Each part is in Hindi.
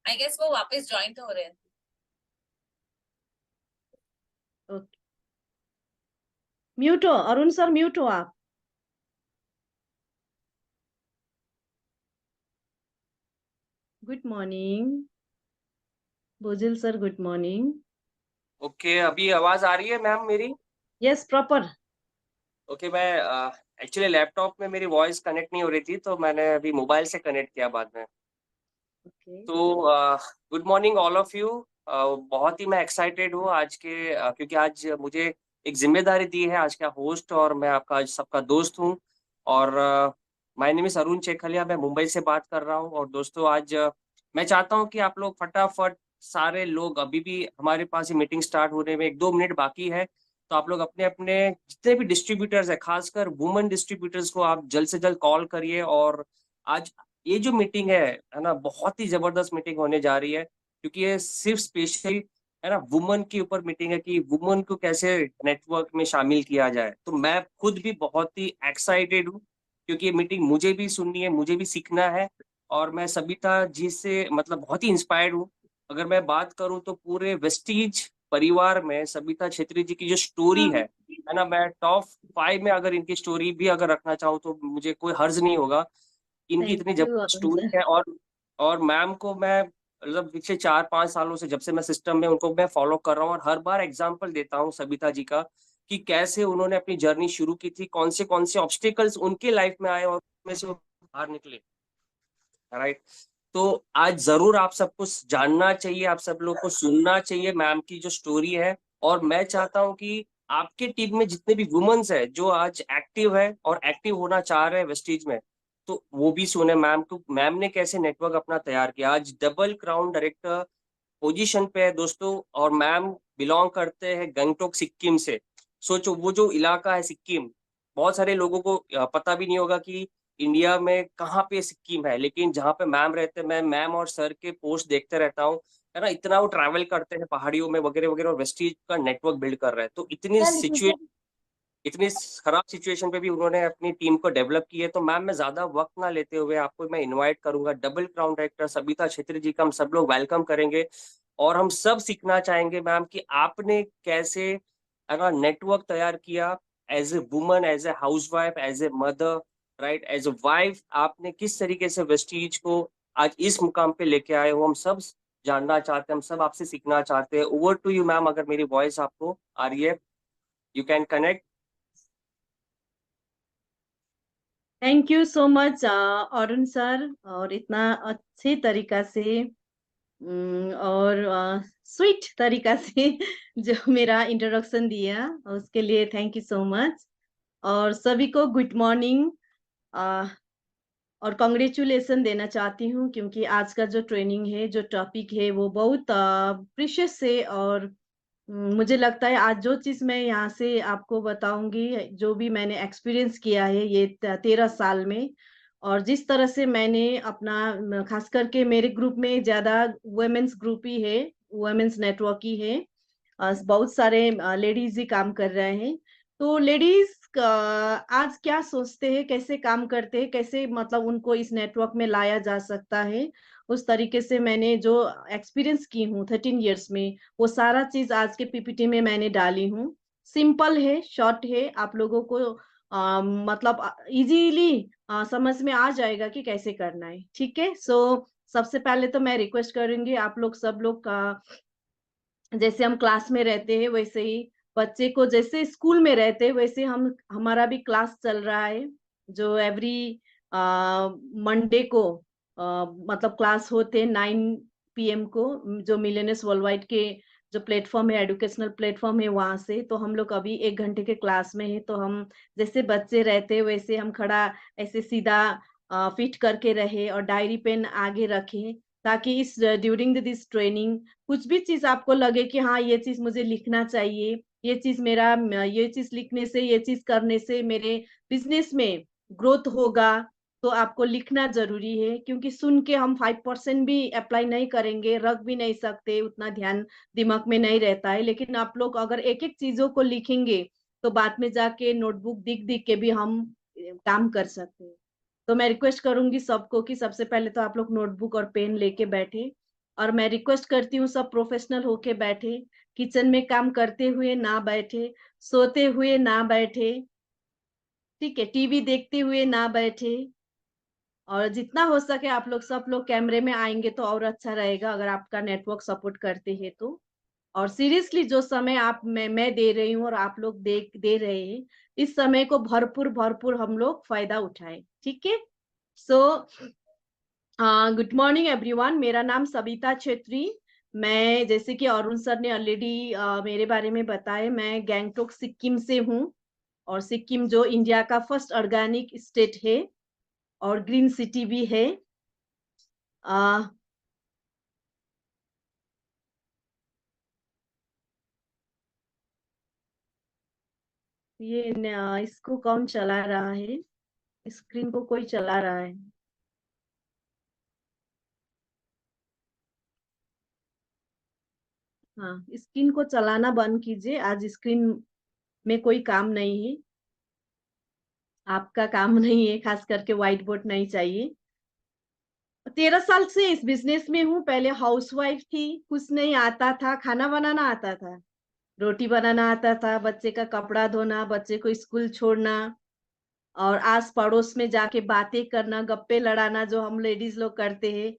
आई गेस वो वापस ज्वाइन तो हो रहे हैं। ओके, म्यूट हो अरुण सर, म्यूट हो आप। गुड मॉर्निंग बोजिल सर, गुड मॉर्निंग। ओके, अभी आवाज आ रही है मैम मेरी? Yes, proper. ओके, मैं एक्चुअली लैपटॉप में मेरी वॉइस कनेक्ट नहीं हो रही थी, तो मैंने अभी मोबाइल से कनेक्ट किया बाद में। ओके। तो good morning all of you. बहुत ही मैं एक्साइटेड हूँ आज के क्योंकि आज मुझे एक जिम्मेदारी दी है आज का होस्ट, और मैं आपका आज सबका दोस्त हूँ। और माय नेम इज अरुण चेखलिया, मैं मुंबई से बात कर रहा हूँ। और दोस्तों, आज मैं चाहता हूँ कि आप लोग फटाफट, सारे लोग, अभी भी हमारे पास ये मीटिंग स्टार्ट होने में 1-2 मिनट बाकी है, तो आप लोग अपने अपने जितने भी डिस्ट्रीब्यूटर्स है, खासकर वुमेन डिस्ट्रीब्यूटर्स को आप जल्द से जल्द कॉल करिए। और आज ये जो मीटिंग है ना, बहुत ही जबरदस्त मीटिंग होने जा रही है, क्योंकि ये सिर्फ स्पेशली है ना वुमन के ऊपर मीटिंग है कि वुमन को कैसे नेटवर्क में शामिल किया जाए। तो मैं खुद भी बहुत ही एक्साइटेड हूँ, क्योंकि ये मीटिंग मुझे भी सुननी है, मुझे भी सीखना है। और मैं सबिता जी से मतलब बहुत ही इंस्पायर्ड हूँ। अगर मैं बात करूँ तो पूरे वेस्टीज परिवार में सबिता छेत्री जी की जो स्टोरी है ना, मैं टॉप 5 में अगर इनकी स्टोरी भी अगर रखना चाहूँ तो मुझे कोई हर्ज नहीं होगा। इनकी थैंक इतनी यू जबरदस्त अरुण स्टोरी सर। है। और मैम को मैं मतलब पिछले 4-5 सालों से, जब से मैं सिस्टम में, उनको मैं फॉलो कर रहा हूँ, और हर बार एग्जाम्पल देता हूँ सबिता जी का कि कैसे उन्होंने अपनी जर्नी शुरू की थी, कौन से ऑब्स्टिकल्स उनके लाइफ में आए और उनमें से वो बाहर निकले। राइट। तो आज जरूर आप सबको जानना चाहिए, आप सब लोग को सुनना चाहिए मैम की जो स्टोरी है। और मैं चाहता हूँ कि आपके टीम में जितने भी वुमेन्स है जो आज एक्टिव है और एक्टिव होना चाह रहे हैं वेस्टीज में, तो वो भी सुने मैम को, मैम ने कैसे नेटवर्क अपना तैयार किया। आज डबल क्राउन डायरेक्टर पोजीशन पे है दोस्तों, और मैम बिलोंग करते हैं गंगटोक सिक्किम से। सोचो, वो जो इलाका है सिक्किम, बहुत सारे लोगों को पता भी नहीं होगा कि इंडिया में कहाँ पे सिक्किम है, लेकिन जहाँ पे मैम रहते हैं, मैं मैम और सर के पोस्ट देखते रहता हूँ, है ना, इतना वो ट्रैवल करते हैं पहाड़ियों में वगैरह वगैरह, और वेस्टीज का नेटवर्क बिल्ड कर रहे हैं। तो इतनी खराब सिचुएशन पे भी उन्होंने अपनी टीम को डेवलप की है। तो मैम, मैं ज्यादा वक्त ना लेते हुए आपको मैं इनवाइट करूंगा, double crown director Sabita Chhetri ji का हम सब लोग वेलकम करेंगे। और हम सब सीखना चाहेंगे मैम कि आपने कैसे है ना नेटवर्क तैयार किया, as a woman, as a housewife, as a mother, right, as a wife, आपने किस तरीके से वेस्टीज को आज इस मुकाम पे लेके आए हो, हम सब जानना चाहते हैं, हम सब आपसे सीखना चाहते हैं। ओवर टू यू मैम, अगर मेरी वॉइस आपको आ रही है, you can connect. Thank you so much Arun sir, और इतना अच्छे तरीका से और स्वीट तरीका से जो मेरा इंट्रोडक्शन दिया, उसके लिए थैंक यू सो मच। और सभी को गुड मॉर्निंग और कॉन्ग्रेचुलेसन देना चाहती हूँ, क्योंकि आज का जो ट्रेनिंग है, जो टॉपिक है, वो बहुत प्रीशियस है। और मुझे लगता है आज जो चीज मैं यहाँ से आपको बताऊंगी, जो भी मैंने एक्सपीरियंस किया है ये 13 साल में, और जिस तरह से मैंने अपना, खास करके मेरे ग्रुप में ज्यादा वुमेन्स ग्रुप ही है, वुमेन्स नेटवर्क ही है, बहुत सारे लेडीज ही काम कर रहे हैं। तो लेडीज आज क्या सोचते हैं, कैसे काम करते हैं, कैसे मतलब उनको इस नेटवर्क में लाया जा सकता है, उस तरीके से मैंने जो एक्सपीरियंस की हूँ 13 इयर्स में, वो सारा चीज आज के पीपीटी में मैंने डाली हूँ। सिंपल है, शॉर्ट है, आप लोगों को मतलब इजीली समझ में आ जाएगा कि कैसे करना है। ठीक है। सबसे पहले तो मैं रिक्वेस्ट करूंगी आप लोग, सब लोग का, जैसे हम क्लास में रहते हैं वैसे ही, बच्चे को जैसे स्कूल में रहते हैं वैसे हम, हमारा भी क्लास चल रहा है, जो एवरी मंडे को मतलब क्लास होते हैं 9 PM को, जो मिलेनियस वर्ल्ड वाइड के जो प्लेटफॉर्म है, एजुकेशनल प्लेटफॉर्म है, वहां से। तो हम लोग अभी 1 घंटे के क्लास में है, तो हम जैसे बच्चे रहते हैं वैसे हम खड़ा ऐसे सीधा फिट करके रहे, और डायरी पेन आगे रखें, ताकि इस ड्यूरिंग दिस ट्रेनिंग कुछ भी चीज आपको लगे कि हाँ ये चीज मुझे लिखना चाहिए, ये चीज मेरा, ये चीज लिखने से, ये चीज करने से मेरे बिजनेस में ग्रोथ होगा, तो आपको लिखना जरूरी है। क्योंकि सुन के हम 5% भी अप्लाई नहीं करेंगे, रख भी नहीं सकते, उतना ध्यान दिमाग में नहीं रहता है। लेकिन आप लोग अगर एक एक चीजों को लिखेंगे, तो बाद में जाके नोटबुक दिख दिख के भी हम काम कर सकते हैं। तो मैं रिक्वेस्ट करूंगी सबको कि सबसे पहले तो आप लोग नोटबुक और पेन लेके बैठे, और मैं रिक्वेस्ट करती हूँ सब प्रोफेशनल होके बैठे, किचन में काम करते हुए ना बैठे, सोते हुए ना बैठे, ठीक है, टीवी देखते हुए ना बैठे। और जितना हो सके आप लोग सब लोग कैमरे में आएंगे तो और अच्छा रहेगा, अगर आपका नेटवर्क सपोर्ट करते हैं तो। और सीरियसली जो समय आप मैं दे रही हूँ और आप लोग दे रहे हैं, इस समय को भरपूर भरपूर हम लोग फायदा उठाएं, ठीक है। सो गुड मॉर्निंग एवरीवन, मेरा नाम सबिता छेत्री। मैं, जैसे कि अरुण सर ने ऑलरेडी मेरे बारे में बताया, मैं गैंगटोक सिक्किम से हूँ। और सिक्किम जो इंडिया का फर्स्ट ऑर्गेनिक स्टेट है और ग्रीन सिटी भी है। आ, इसको कौन चला रहा है? स्क्रीन को कोई चला रहा है? हाँ, स्क्रीन को चलाना बंद कीजिए, आज स्क्रीन में कोई काम नहीं है, आपका काम नहीं है, खास करके व्हाइट बोर्ड नहीं चाहिए। 13 साल से इस बिजनेस में हूँ। पहले हाउसवाइफ थी, कुछ नहीं आता था, खाना बनाना आता था, रोटी बनाना आता था, बच्चे का कपड़ा धोना, बच्चे को स्कूल छोड़ना, और आस पड़ोस में जाके बातें करना, गप्पे लड़ाना, जो हम लेडीज लोग करते हैं।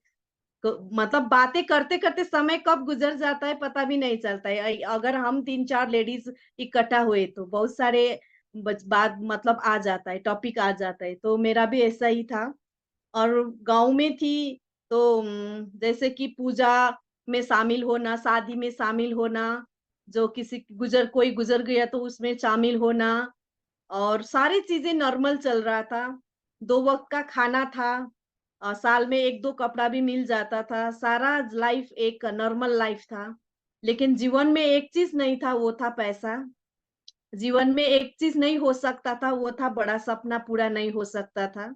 मतलब बातें करते करते समय कब गुजर जाता है पता भी नहीं चलता है। अगर हम 3-4 लेडीज इकट्ठा हुए तो बहुत सारे बात मतलब आ जाता है, टॉपिक आ जाता है। तो मेरा भी ऐसा ही था। और गांव में थी तो जैसे कि पूजा में शामिल होना, शादी में शामिल होना, जो किसी कोई गुजर गया तो उसमें शामिल होना, और सारी चीजें नॉर्मल चल रहा था। 2 वक्त का खाना था, साल में 1-2 कपड़ा भी मिल जाता था, सारा लाइफ एक नॉर्मल लाइफ था। लेकिन जीवन में एक चीज नहीं था, वो था पैसा। जीवन में एक चीज नहीं हो सकता था, वो था बड़ा सपना पूरा नहीं हो सकता था।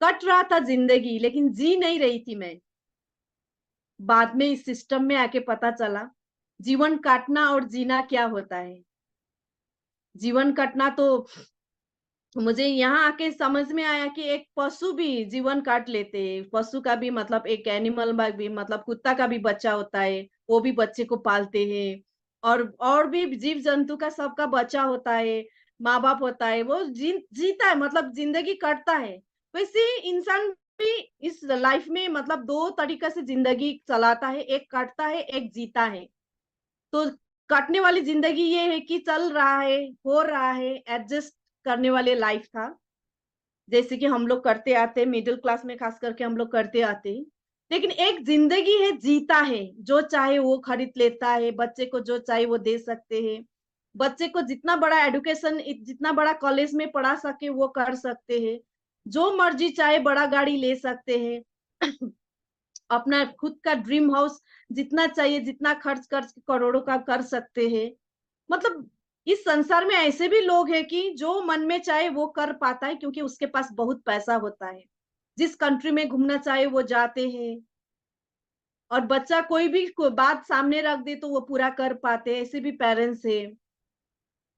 कट रहा था जिंदगी, लेकिन जी नहीं रही थी मैं। बाद में इस सिस्टम में आके पता चला जीवन काटना और जीना क्या होता है। जीवन काटना तो मुझे यहाँ आके समझ में आया कि एक पशु भी जीवन काट लेते हैं। पशु का भी मतलब एक एनिमल भी, मतलब कुत्ता का भी बच्चा होता है, वो भी बच्चे को पालते हैं। और भी जीव जंतु का सबका बच्चा होता है, माँ बाप होता है, वो जीता है, मतलब जिंदगी कटता है। वैसे इंसान भी इस लाइफ में मतलब 2 तरीके से जिंदगी चलाता है, एक काटता है, एक जीता है। तो काटने वाली जिंदगी ये है कि चल रहा है, हो रहा है, एडजस्ट करने वाले लाइफ था, जैसे कि हम लोग करते आते, मिडिल क्लास में खास करके हम लोग करते आते। लेकिन एक जिंदगी है, जीता है, जो चाहे वो खरीद लेता है, बच्चे को जो चाहे वो दे सकते हैं, बच्चे को जितना बड़ा एडुकेशन, जितना बड़ा कॉलेज में पढ़ा सके वो कर सकते हैं, जो मर्जी चाहे बड़ा गाड़ी ले सकते हैं। अपना खुद का ड्रीम हाउस जितना चाहिए, जितना खर्च कर करोड़ों का कर सकते हैं। मतलब इस संसार में ऐसे भी लोग हैं कि जो मन में चाहे वो कर पाता है, क्योंकि उसके पास बहुत पैसा होता है। जिस कंट्री में घूमना चाहे वो जाते हैं, और बच्चा कोई बात सामने रख दे तो वो पूरा कर पाते हैं, ऐसे भी पेरेंट्स है।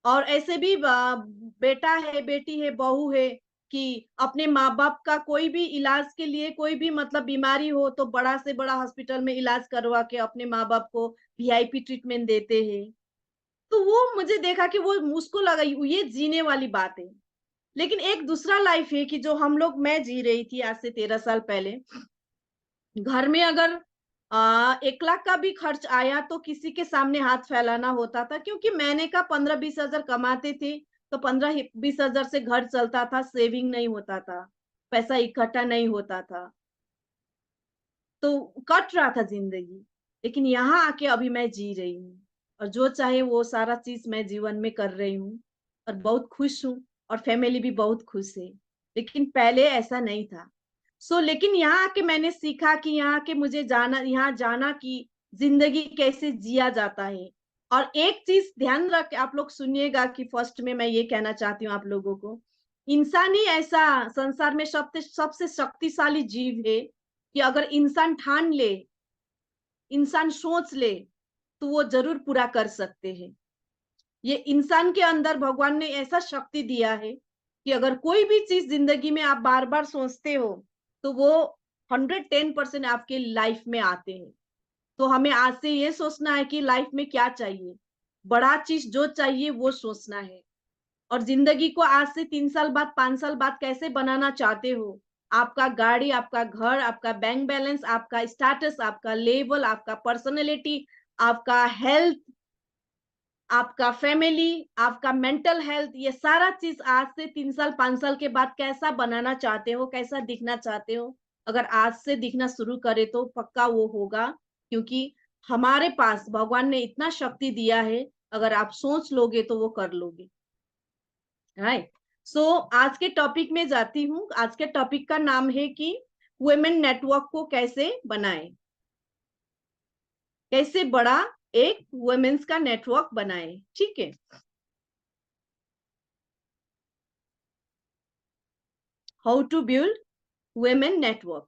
और ऐसे भी बेटा है, बेटी है, बहू है, कि अपने माँ बाप का कोई भी इलाज के लिए, कोई भी मतलब बीमारी हो तो बड़ा से बड़ा हॉस्पिटल में इलाज करवा के अपने माँ बाप को वीआईपी ट्रीटमेंट देते हैं। तो वो मुझे देखा कि वो उसको लगा ये जीने वाली बात है। लेकिन एक दूसरा लाइफ है कि जो मैं जी रही थी आज से 13 साल पहले। घर में अगर 1 लाख का भी खर्च आया तो किसी के सामने हाथ फैलाना होता था, क्योंकि मैंने का 15-20 हजार कमाते थे, तो 15-20 हजार से घर चलता था, सेविंग नहीं होता था, पैसा इकट्ठा नहीं होता था, तो कट रहा था जिंदगी। लेकिन यहाँ आके अभी मैं जी रही हूँ, और जो चाहे वो सारा चीज मैं जीवन में कर रही हूँ, और बहुत खुश हूँ, और फैमिली भी बहुत खुश है। लेकिन पहले ऐसा नहीं था। लेकिन यहाँ आके मैंने सीखा कि यहाँ जाना कि जिंदगी कैसे जिया जाता है। और एक चीज ध्यान रख, आप लोग सुनिएगा कि फर्स्ट में मैं ये कहना चाहती हूँ आप लोगों को, इंसान ही ऐसा संसार में सबसे शक्तिशाली जीव है कि अगर इंसान ठान ले, इंसान सोच ले, तो वो जरूर पूरा कर सकते हैं। ये इंसान के अंदर भगवान ने ऐसा शक्ति दिया है कि अगर कोई भी चीज जिंदगी में आप बार बार सोचते हो तो वो 110% आपके लाइफ में आते हैं। तो हमें आज से ये सोचना है कि लाइफ में क्या चाहिए, बड़ा चीज जो चाहिए वो सोचना है। और जिंदगी को आज से 3 साल बाद 5 साल बाद कैसे बनाना चाहते हो, आपका गाड़ी, आपका घर, आपका बैंक बैलेंस, आपका स्टेटस, आपका लेवल, आपका पर्सनैलिटी, आपका हेल्थ, आपका फैमिली, आपका मेंटल हेल्थ, ये सारा चीज आज से 3 साल 5 साल के बाद कैसा बनाना चाहते हो, कैसा दिखना चाहते हो, अगर आज से दिखना शुरू करे तो पक्का वो होगा। क्योंकि हमारे पास भगवान ने इतना शक्ति दिया है, अगर आप सोच लोगे तो वो कर लोगे। राइट। सो आज के टॉपिक में जाती हूँ। आज के टॉपिक का नाम है कि वुमेन नेटवर्क को कैसे बनाए, कैसे बड़ा एक वुमेन्स का नेटवर्क बनाए। ठीक है, how to build women network.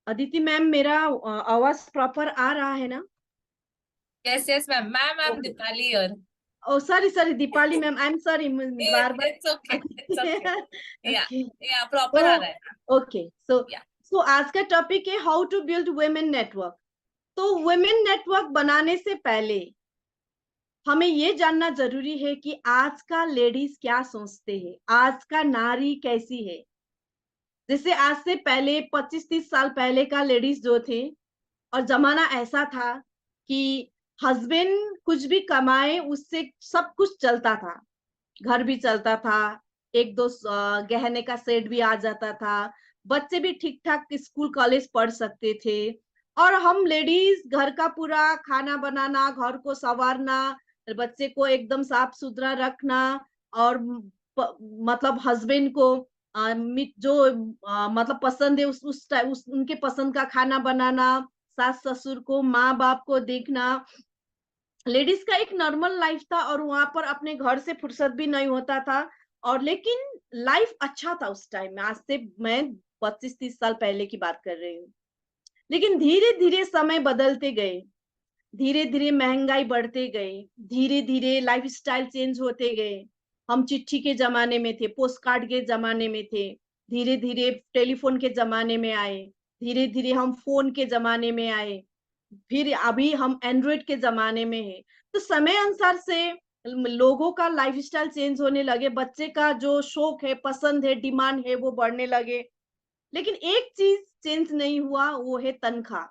Aditi ma'am, मेरा आवाज प्रॉपर आ रहा है ना? Yes, yes, ma'am. Ma'am, I'm okay. Dipali here. Oh sorry sorry, Dipali ma'am, I am sorry, बार बार। It's okay. It's okay. Yeah, okay. yeah, proper तो आ रहा है. Okay, so Yeah. आज का टॉपिक है how to build women network. तो वुमेन नेटवर्क बनाने से पहले हमें ये जानना जरूरी है कि आज का लेडीज क्या सोचते हैं, आज का नारी कैसी है। जैसे आज से पहले 25-30 साल पहले का लेडीज जो थे, और जमाना ऐसा था कि हस्बैंड कुछ भी कमाए उससे सब कुछ चलता था, घर भी चलता था, एक दो गहने का सेट भी आ जाता था, बच्चे भी ठीक ठाक स्कूल कॉलेज पढ़ सकते थे, और हम लेडीज घर का पूरा खाना बनाना, घर को संवारना, बच्चे को एकदम साफ सुथरा रखना, और मतलब हस्बैंड को जो मतलब पसंद है उस उनके पसंद का खाना बनाना, सास ससुर को, माँ बाप को देखना, लेडीज का एक नॉर्मल लाइफ था। और वहां पर अपने घर से फुर्सत भी नहीं होता था, और लेकिन लाइफ अच्छा था उस टाइम में। आज से मैं 25-30 साल पहले की बात कर रही हूँ। लेकिन धीरे धीरे समय बदलते गए, धीरे धीरे महंगाई बढ़ते गए, धीरे धीरे लाइफ स्टाइल चेंज होते गए। हम चिट्ठी के जमाने में थे, पोस्ट कार्ड के जमाने में थे, धीरे धीरे टेलीफोन के जमाने में आए, धीरे धीरे हम फोन के जमाने में आए, फिर अभी हम एंड्रॉइड के जमाने में है। तो समय अनुसार से लोगों का लाइफस्टाइल चेंज होने लगे, बच्चे का जो शौक है, पसंद है, डिमांड है, वो बढ़ने लगे। लेकिन एक चीज चेंज नहीं हुआ, वो है तनख्वाह,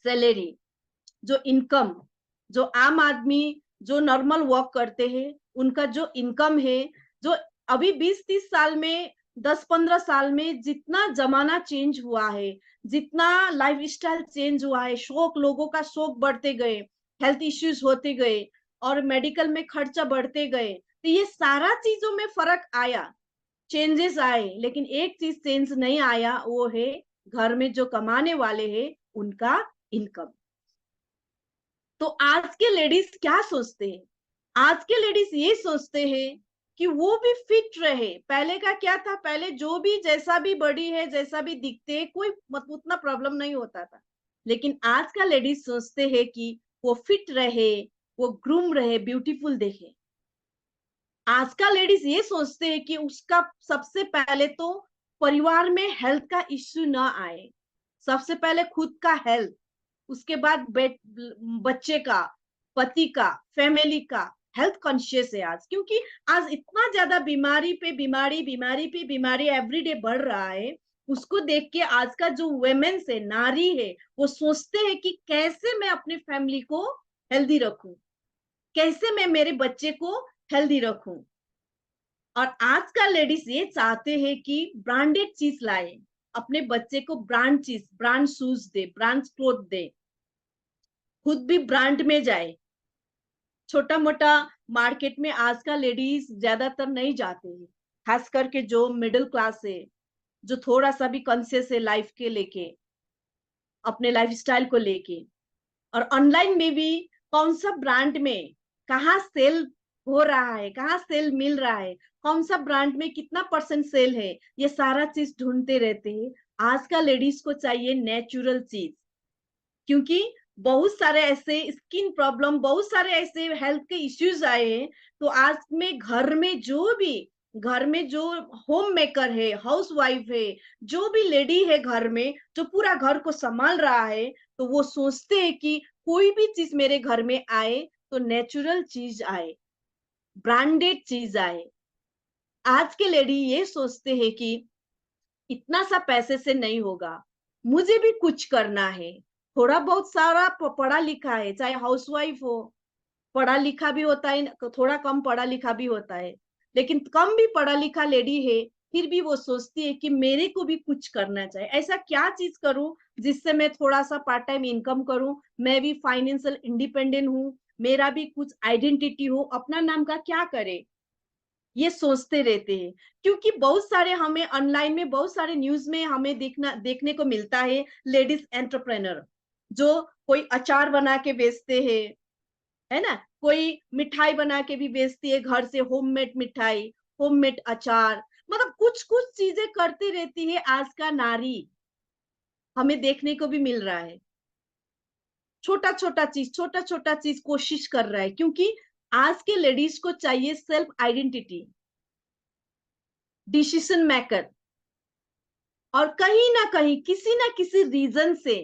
सैलरी, जो इनकम, जो आम आदमी जो नॉर्मल वर्क करते हैं उनका जो इनकम है, जो अभी 20-30 साल में, 10-15 साल में जितना जमाना चेंज हुआ है, जितना लाइफ स्टाइल चेंज हुआ है, शौक, लोगों का शौक बढ़ते गए, हेल्थ इश्यूज होते गए, और मेडिकल में खर्चा बढ़ते गए, तो ये सारा चीजों में फर्क आया, चेंजेस आए। लेकिन एक चीज चेंज नहीं आया, वो है घर में जो कमाने वाले हैं उनका इनकम। तो आज के लेडीज क्या सोचते हैं? आज के लेडीज ये सोचते हैं कि वो भी फिट रहे। पहले का क्या था, पहले जो भी जैसा भी बड़ी है, जैसा भी दिखते है, कोई उतना प्रॉब्लम नहीं होता था। लेकिन आज का लेडीज सोचते हैं कि वो फिट रहे, वो ग्रूम रहे, ब्यूटीफुल देखे। आज का लेडीज ये सोचते हैं कि उसका सबसे पहले तो परिवार में हेल्थ का इश्यू ना आए, सबसे पहले खुद का हेल्थ, उसके बाद बच्चे का, पति का, फैमिली का हेल्थ कॉन्शियस है आज। क्योंकि आज इतना ज्यादा बीमारी पे बीमारी, बीमारी पे बीमारी एवरीडे बढ़ रहा है, उसको देख के आज का जो वुमेन है, नारी है, वो सोचते हैं कि कैसे मैं अपनी फैमिली को हेल्दी रखूं, कैसे मैं मेरे बच्चे को हेल्दी रखूं। और आज का लेडीज ये चाहते हैं कि ब्रांडेड चीज लाए, अपने बच्चे को ब्रांड चीज, ब्रांड शूज दे, ब्रांड क्लोथ दे, खुद भी ब्रांड में जाए। छोटा मोटा मार्केट में आज का लेडीज ज्यादातर नहीं जाते हैं, खास करके जो मिडिल क्लास है, जो थोड़ा सा भी कॉन्शियस है लाइफ के लेके, अपने लाइफस्टाइल को लेके। और ऑनलाइन में भी कौन सा ब्रांड में कहाँ सेल हो रहा है, कहाँ सेल मिल रहा है, कौन सा ब्रांड में कितना % सेल है, ये सारा चीज ढूंढते रहते हैं। आज का लेडीज को चाहिए नेचुरल चीज। क्योंकि बहुत सारे ऐसे स्किन प्रॉब्लम, बहुत सारे ऐसे हेल्थ के इश्यूज आए हैं। तो आज में घर में जो भी घर में जो होम मेकर है, हाउस वाइफ है, जो भी लेडी है घर में, जो पूरा घर को संभाल रहा है, तो वो सोचते हैं कि कोई भी चीज मेरे घर में आए तो नेचुरल चीज आए, ब्रांडेड चीज आए। आज के लेडी ये सोचते हैं कि इतना सा पैसे से नहीं होगा, मुझे भी कुछ करना है। थोड़ा बहुत सारा पढ़ा लिखा है, चाहे हाउसवाइफ हो, पढ़ा लिखा भी होता है, थोड़ा कम पढ़ा लिखा भी होता है, लेकिन कम भी पढ़ा लिखा लेडी है, फिर भी वो सोचती है कि मेरे को भी कुछ करना चाहिए। ऐसा क्या चीज करूं जिससे मैं थोड़ा सा पार्ट टाइम इनकम करूं, मैं भी फाइनेंशियल इंडिपेंडेंट हूं, मेरा भी कुछ आइडेंटिटी हो, अपना नाम का क्या करे, ये सोचते रहते हैं। क्योंकि बहुत सारे हमें ऑनलाइन में, बहुत सारे न्यूज में हमें देखने को मिलता है लेडीज एंटरप्रेन्योर, जो कोई अचार बना के बेचते हैं, है ना, कोई मिठाई बना के भी बेचती है घर से, होममेड मिठाई, होममेड अचार, मतलब कुछ कुछ चीजें करती रहती है आज का नारी, हमें देखने को भी मिल रहा है। छोटा छोटा चीज कोशिश कर रहा है, क्योंकि आज के लेडीज को चाहिए सेल्फ आइडेंटिटी, डिसीजन मेकर। और कहीं ना कहीं किसी ना किसी रीजन से,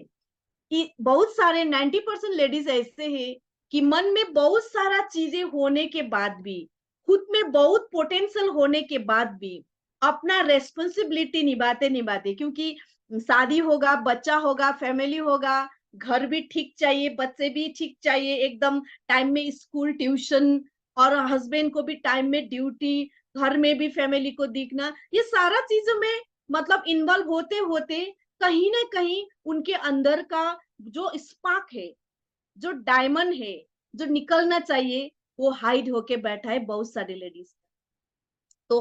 कि बहुत सारे 90% लेडीज ऐसे हैं कि मन में बहुत सारा चीजें होने के बाद भी, खुद में बहुत पोटेंशियल होने के बाद भी, अपना रेस्पॉन्सिबिलिटी निभाते निभाते, क्योंकि शादी होगा, बच्चा होगा, फैमिली होगा, घर भी ठीक चाहिए, बच्चे भी ठीक चाहिए, एकदम टाइम में स्कूल, ट्यूशन, और हस्बैंड को भी टाइम में ड्यूटी, घर में भी फैमिली को देखना, ये सारा चीजों में मतलब इन्वॉल्व होते होते कहीं ना कहीं उनके अंदर का जो स्पार्क है, जो डायमंड है, जो निकलना चाहिए, वो हाइड होके बैठा है बहुत सारी लेडीज। तो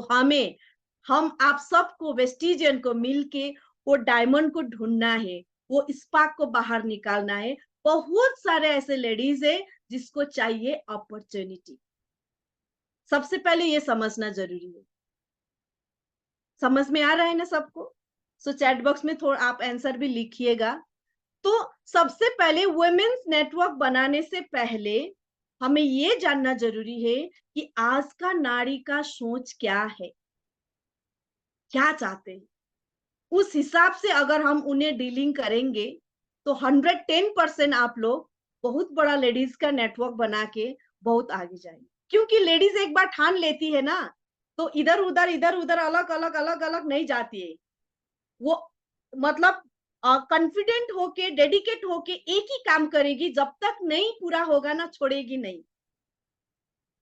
हम आप सबको, वेस्टिजियन को मिलके वो डायमंड को ढूंढना है, वो स्पार्क को बाहर निकालना है। बहुत सारे ऐसे लेडीज है जिसको चाहिए अपॉर्चुनिटी। सबसे पहले ये समझना जरूरी है। समझ में आ रहा है ना सबको? सो चैट बॉक्स में थोड़ा आप आंसर भी लिखिएगा। तो सबसे पहले वुमेन्स नेटवर्क बनाने से पहले हमें ये जानना जरूरी है कि आज का नारी का सोच क्या है, क्या चाहते हैं। उस हिसाब से अगर हम उन्हें डीलिंग करेंगे तो 110% आप लोग बहुत बड़ा लेडीज का नेटवर्क बना के बहुत आगे जाएंगे। क्योंकि लेडीज एक बार ठान लेती है ना, तो इधर उधर अलग अलग नहीं जाती है। वो मतलब कॉन्फिडेंट होके, डेडिकेट होके एक ही काम करेगी, जब तक नहीं पूरा होगा ना छोड़ेगी नहीं।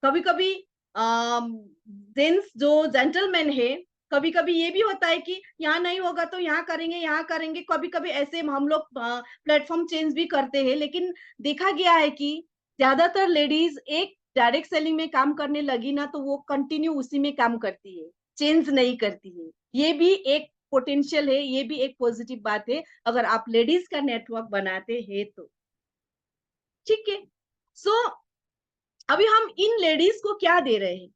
कभी कभी जेंट्स जो जेंटलमैन है, कभी कभी ये भी होता है कि यहाँ नहीं होगा तो यहाँ करेंगे, यहाँ करेंगे। कभी कभी ऐसे हम लोग प्लेटफॉर्म चेंज भी करते हैं, लेकिन देखा गया है कि ज्यादातर लेडीज एक डायरेक्ट सेलिंग में काम करने लगी ना, तो वो कंटिन्यू उसी में काम करती है, चेंज नहीं करती है। ये भी एक पोटेंशियल है, ये भी एक पॉजिटिव बात है अगर आप लेडीज का नेटवर्क बनाते हैं तो। ठीक है। सो अभी हम इन लेडीज को क्या दे रहे हैं?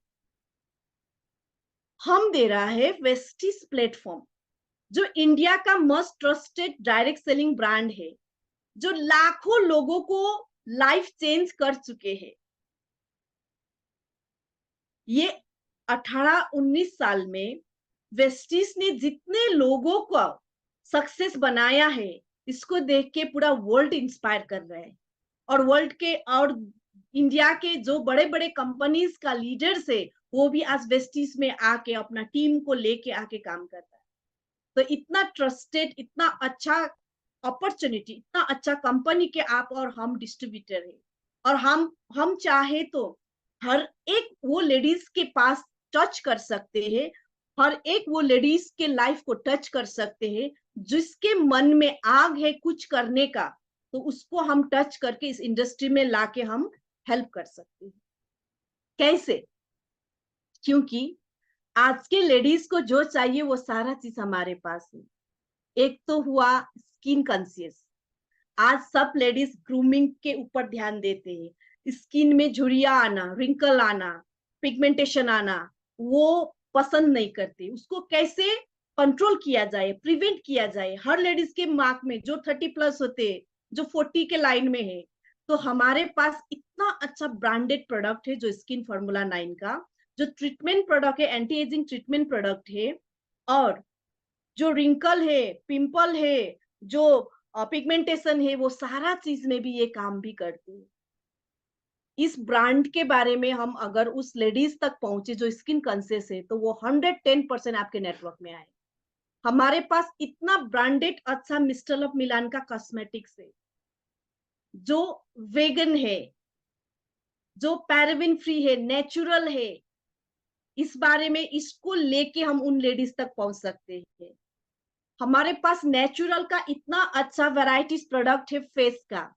हम दे रहा है वेस्टिज प्लेटफॉर्म, जो इंडिया का most trusted direct selling brand है, जो लाखों लोगों को लाइफ चेंज कर चुके हैं। ये 18-19 साल में वेस्टिज ने जितने लोगों को सक्सेस बनाया है, इसको देख के पूरा वर्ल्ड इंस्पायर कर रहा है। और वर्ल्ड के और इंडिया के जो बड़े बड़े कंपनीज का लीडर्स है, वो भी आज वेस्टिज में आके अपना टीम को लेके आके काम कर रहा है। तो इतना ट्रस्टेड, इतना अच्छा अपॉर्चुनिटी, इतना अच्छा कंपनी के आप और हम डिस्ट्रीब्यूटर है। और हम चाहे तो हर एक वो लेडीज के पास टच कर सकते हैं, हर एक वो लेडीज के लाइफ को टच कर सकते हैं, जिसके मन में आग है कुछ करने का, तो उसको हम टच करके इस इंडस्ट्री में लाके हम हेल्प कर सकते हैं। कैसे? क्योंकि आज के लेडीज को जो चाहिए वो सारा चीज हमारे पास है। एक तो हुआ स्किन कॉन्शियस। आज सब लेडीज ग्रूमिंग के ऊपर ध्यान देते हैं। स्किन में झुर्रियां आना, रिंकल आना, पिगमेंटेशन आना, वो पसंद नहीं करती। उसको कैसे कंट्रोल किया जाए, प्रिवेंट किया जाए। हर लेडीज के मार्क में जो 30+ होते हैं, जो 40 के लाइन में है, तो हमारे पास इतना अच्छा ब्रांडेड प्रोडक्ट है जो स्किन फार्मूला 9 का, जो ट्रीटमेंट प्रोडक्ट है, एंटी एजिंग ट्रीटमेंट प्रोडक्ट है, और जो रिंकल है, पिंपल है, जो पिगमेंटेशन है, वो सारा चीज में भी ये काम भी करती है। इस ब्रांड के बारे में हम अगर उस लेडीज तक पहुंचे जो स्किन कॉन्शियस है, तो वो 110% आपके नेटवर्क में आए। हमारे पास इतना ब्रांडेड अच्छा मिस्टर लव मिलान का कॉस्मेटिक्स है, जो वेगन है, जो पैराबिन फ्री है, नेचुरल है। इस बारे में इसको लेके हम उन लेडीज तक पहुंच सकते हैं। हमारे पास नेचुरल का इतना अच्छा वैरायटीज प्रोडक्ट है फेस का,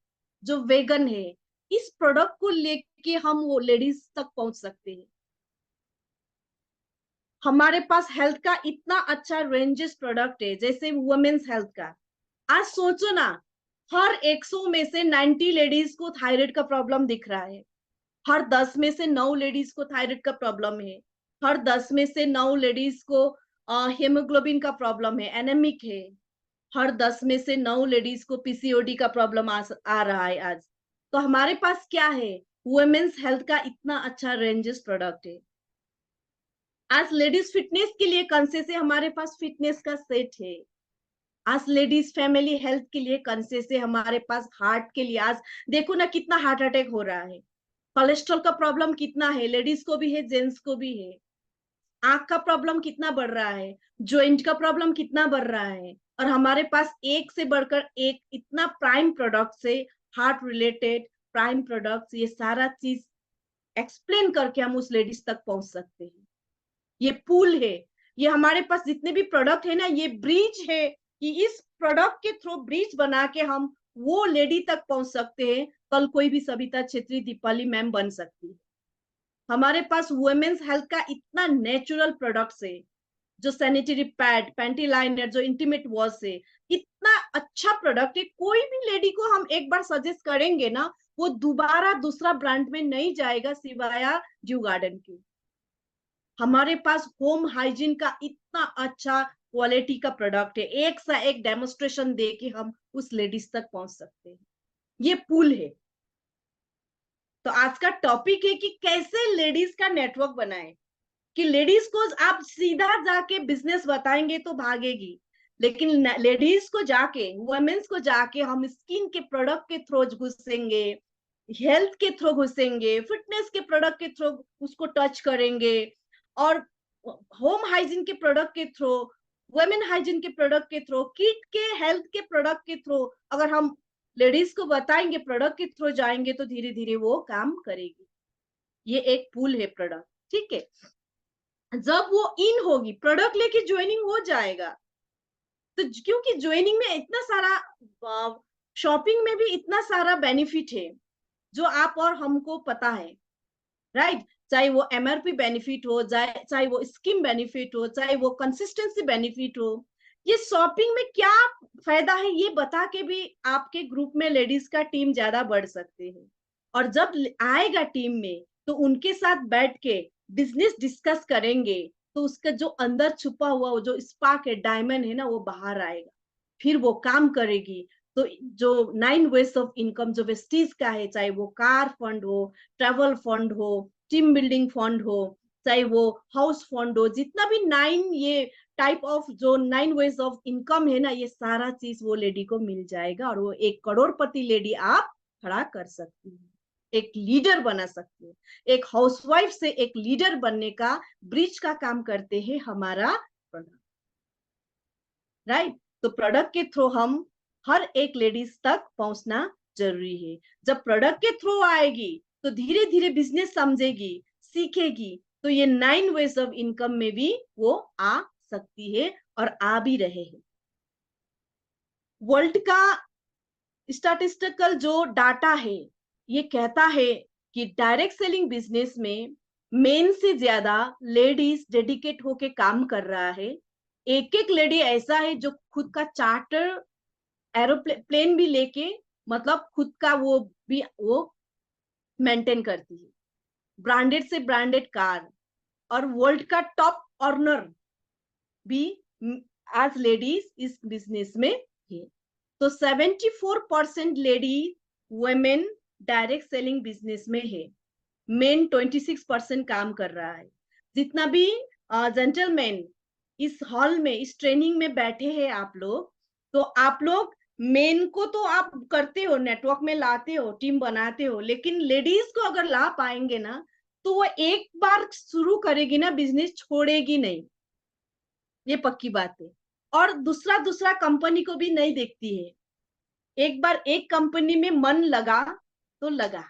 जो वेगन है। इस प्रोडक्ट को लेके हम वो लेडीज तक पहुंच सकते हैं। हमारे पास हेल्थ का इतना अच्छा रेंजेस प्रोडक्ट है, जैसे वुमेन्स हेल्थ का। आज सोचो ना, हर 100 में से 90 लेडीज को थायराइड का प्रॉब्लम दिख रहा है। हर 10 में से 9 लेडीज को थायराइड का प्रॉब्लम है। हर 10 में से 9 लेडीज को हेमोग्लोबिन का प्रॉब्लम है, एनेमिक है। हर 10 में से 9 लेडीज को पीसीओडी का प्रॉब्लम आ रहा है आज। तो हमारे पास क्या है, वुमेन्स हेल्थ का इतना अच्छा रेंजेस प्रोडक्ट है। आज लेडीज फिटनेस के लिए कॉन्शियस है, हमारे पास फिटनेस का सेट है। आज लेडीज फैमिली हेल्थ के लिए कॉन्शियस है, हमारे पास हार्ट के लिए। आज देखो ना कितना हार्ट अटैक हो रहा है, कोलेस्ट्रॉल का प्रॉब्लम कितना है, लेडीज को भी है, जेंट्स को भी है। आंख का प्रॉब्लम कितना बढ़ रहा है, जॉइंट का प्रॉब्लम कितना बढ़ रहा है। और हमारे पास एक से बढ़कर एक इतना प्राइम प्रोडक्ट से हार्ट रिलेटेड प्राइम प्रोडक्ट्स, ये सारा चीज एक्सप्लेन करके हम उस लेडीज तक पहुंच सकते हैं। ये पुल है, ये हमारे पास जितने भी प्रोडक्ट है ना, ये ब्रिज है कि इस प्रोडक्ट के थ्रू ब्रिज बना के हम वो लेडी तक पहुंच सकते हैं। कल कोई भी सविता छेत्री, दीपाली मैम बन सकती है। हमारे पास वुमेन्स हेल्थ का इतना नेचुरल प्रोडक्ट्स है, जो सैनिटरी पैड, पैंटी लाइनर, जो इंटीमेट वॉश है, इतना अच्छा प्रोडक्ट है। कोई भी लेडी को हम एक बार सजेस्ट करेंगे ना, वो दोबारा दूसरा ब्रांड में नहीं जाएगा सिवाय ड्यू गार्डन के। हमारे पास होम हाइजीन का इतना अच्छा क्वालिटी का प्रोडक्ट है, एक सा एक डेमोस्ट्रेशन दे के हम उस लेडीज तक पहुंच सकते हैं। ये पुल है। तो आज का टॉपिक है कि कैसे लेडीज का नेटवर्क बनाए, कि लेडीज को आप सीधा जाके बिजनेस बताएंगे तो भागेगी, लेकिन लेडीज को जाके, वुमेन्स को जाके हम स्किन के प्रोडक्ट के थ्रू घुसेंगे, हेल्थ के थ्रू घुसेंगे, फिटनेस के प्रोडक्ट के थ्रू उसको टच करेंगे, और होम हाइजीन के प्रोडक्ट के थ्रू, वुमेन हाइजीन के प्रोडक्ट के थ्रू, किट के हेल्थ के प्रोडक्ट के थ्रू अगर हम लेडीज को बताएंगे, प्रोडक्ट के थ्रू जाएंगे, तो धीरे धीरे वो काम करेगी। ये एक पुल है प्रोडक्ट, ठीक है। जब वो इन होगी, प्रोडक्ट लेके ज्वाइनिंग हो जाएगा, तो क्योंकि ज्वाइनिंग में इतना सारा, शॉपिंग में भी इतना सारा बेनिफिट है जो आप और हमको पता है, राइट। चाहे वो एमआरपी बेनिफिट हो, चाहे वो स्कीम बेनिफिट हो, चाहे वो कंसिस्टेंसी बेनिफिट हो, ये शॉपिंग में क्या फायदा है, ये बता के भी आपके ग्रुप में लेडीज का टीम ज्यादा बढ़ सकते हैं। और जब आएगा टीम में, तो उनके साथ बैठ के बिजनेस डिस्कस करेंगे, तो उसका जो अंदर छुपा हुआ वो जो स्पार्क है, डायमंड है ना, वो बाहर आएगा, फिर वो काम करेगी। तो जो 9 वेज ऑफ इनकम जो वेस्टीज का है, चाहे वो कार फंड हो, ट्रेवल फंड हो, टीम बिल्डिंग फंड हो, चाहे वो हाउस फंड हो, जितना भी 9 ये टाइप ऑफ जो 9 वेज ऑफ इनकम है ना, ये सारा चीज वो लेडी को मिल जाएगा, और वो 1 करोड़पति लेडी आप खड़ा कर सकती है, एक लीडर बना सकते हैं। एक हाउसवाइफ से एक लीडर बनने का ब्रिज का काम करते हैं हमारा प्रोडक्ट, राइट। तो प्रोडक्ट के थ्रू हम हर एक लेडीज तक पहुंचना जरूरी है। जब प्रोडक्ट के थ्रू आएगी, तो धीरे धीरे बिजनेस समझेगी, सीखेगी, तो ये 9 वेज ऑफ इनकम में भी वो आ सकती है, और आ भी रहे हैं। वर्ल्ड का स्टैटिस्टिकल जो डाटा है, ये कहता है कि डायरेक्ट सेलिंग बिजनेस में मेन से ज्यादा लेडीज डेडिकेट होके काम कर रहा है। एक एक लेडी ऐसा है जो खुद का चार्टर एरोप्लेन भी लेके, मतलब खुद का वो भी वो मेंटेन करती है, ब्रांडेड से ब्रांडेड कार, और वर्ल्ड का टॉप अर्नर भी आज लेडीज इस बिजनेस में है। तो 74% lady women direct selling business में है, मेन 26% काम कर रहा है। जितना भी जेंटलमैन इस हॉल में, इस ट्रेनिंग में बैठे हैं आप लोग, तो आप लोग मेन को तो आप करते हो, नेटवर्क में लाते हो, टीम बनाते हो, लेकिन लेडीज को अगर ला पाएंगे ना, तो वो एक बार शुरू करेगी ना बिजनेस, छोड़ेगी नहीं, ये पक्की बात है। और दूसरा कंपनी को भी नहीं देखती है, एक बार एक कंपनी में मन लगा तो लगा।